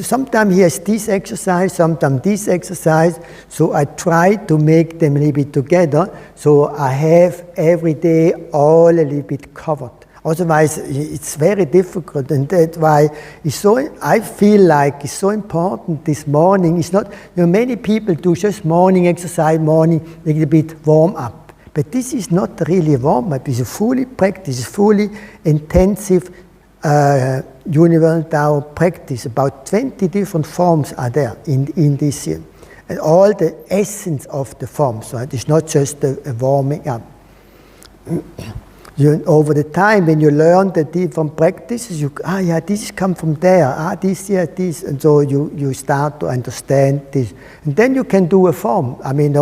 [SPEAKER 4] sometimes he has this exercise, sometimes this exercise, so I try to make them a little bit together, so I have every day all a little bit covered. Otherwise, it's very difficult, and that's why it's so, I feel like it's so important this morning. It's not, many people do just morning exercise, morning, a little bit warm up. But this is not really warm up, it's a fully practice, it's fully intensive universal Tao practice. About 20 different forms are there in this here. And all the essence of the forms, right? It's not just a warming up. Over the time, when you learn the different practices, this comes from there, this, this, and so you start to understand this. And then you can do a form. I mean,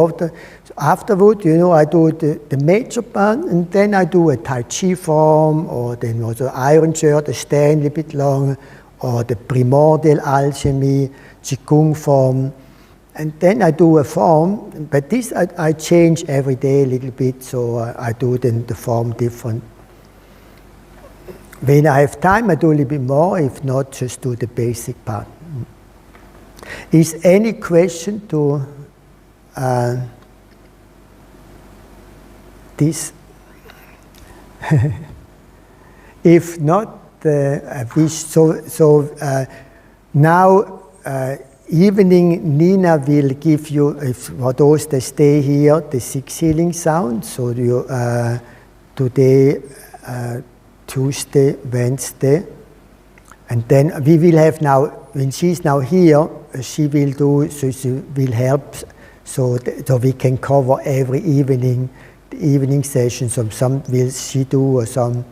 [SPEAKER 4] afterward, I do the major part, and then I do a Tai Chi form, or then also iron shirt, a stand a little bit longer, or the primordial alchemy, Qigong form. And then I do a form, but this I change every day a little bit, so I do then the form different. When I have time, I do a little bit more. If not, just do the basic part. Is any question to this? If not, I wish so. Now. Evening, Nina will give you, for those that stay here, the 6 healing sounds. So you, today, Tuesday, Wednesday, and then we will have now, when she's now here, she will do, so she will help, so we can cover every evening, the evening session. So some will she do, or some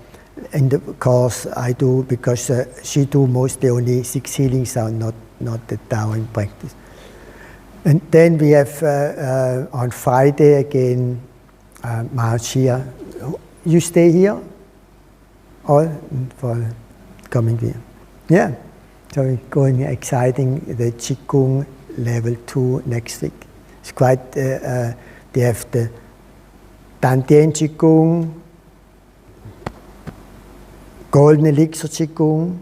[SPEAKER 4] in the course I do, because she do mostly only 6 healing sounds, not the Taoing practice. And then we have on Friday again, Mahashia. You stay here? All for coming here? Yeah. So we're going exciting, the Qigong Level 2 next week. It's quite, they have the Dantian Qigong, Golden Elixir Qigong,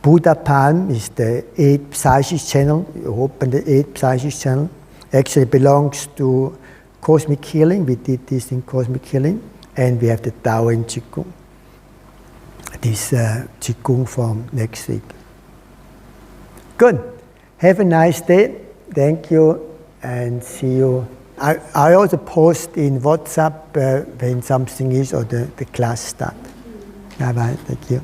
[SPEAKER 4] Buddha Palm is the 8 Psychic channel. You open the 8 Psychic channel. Actually belongs to Cosmic Healing. We did this in Cosmic Healing. And we have the Taoing Qigong. This Qigong form next week. Good. Have a nice day. Thank you, and see you. I also post in WhatsApp when something is, or the class starts. Bye-bye. Thank you.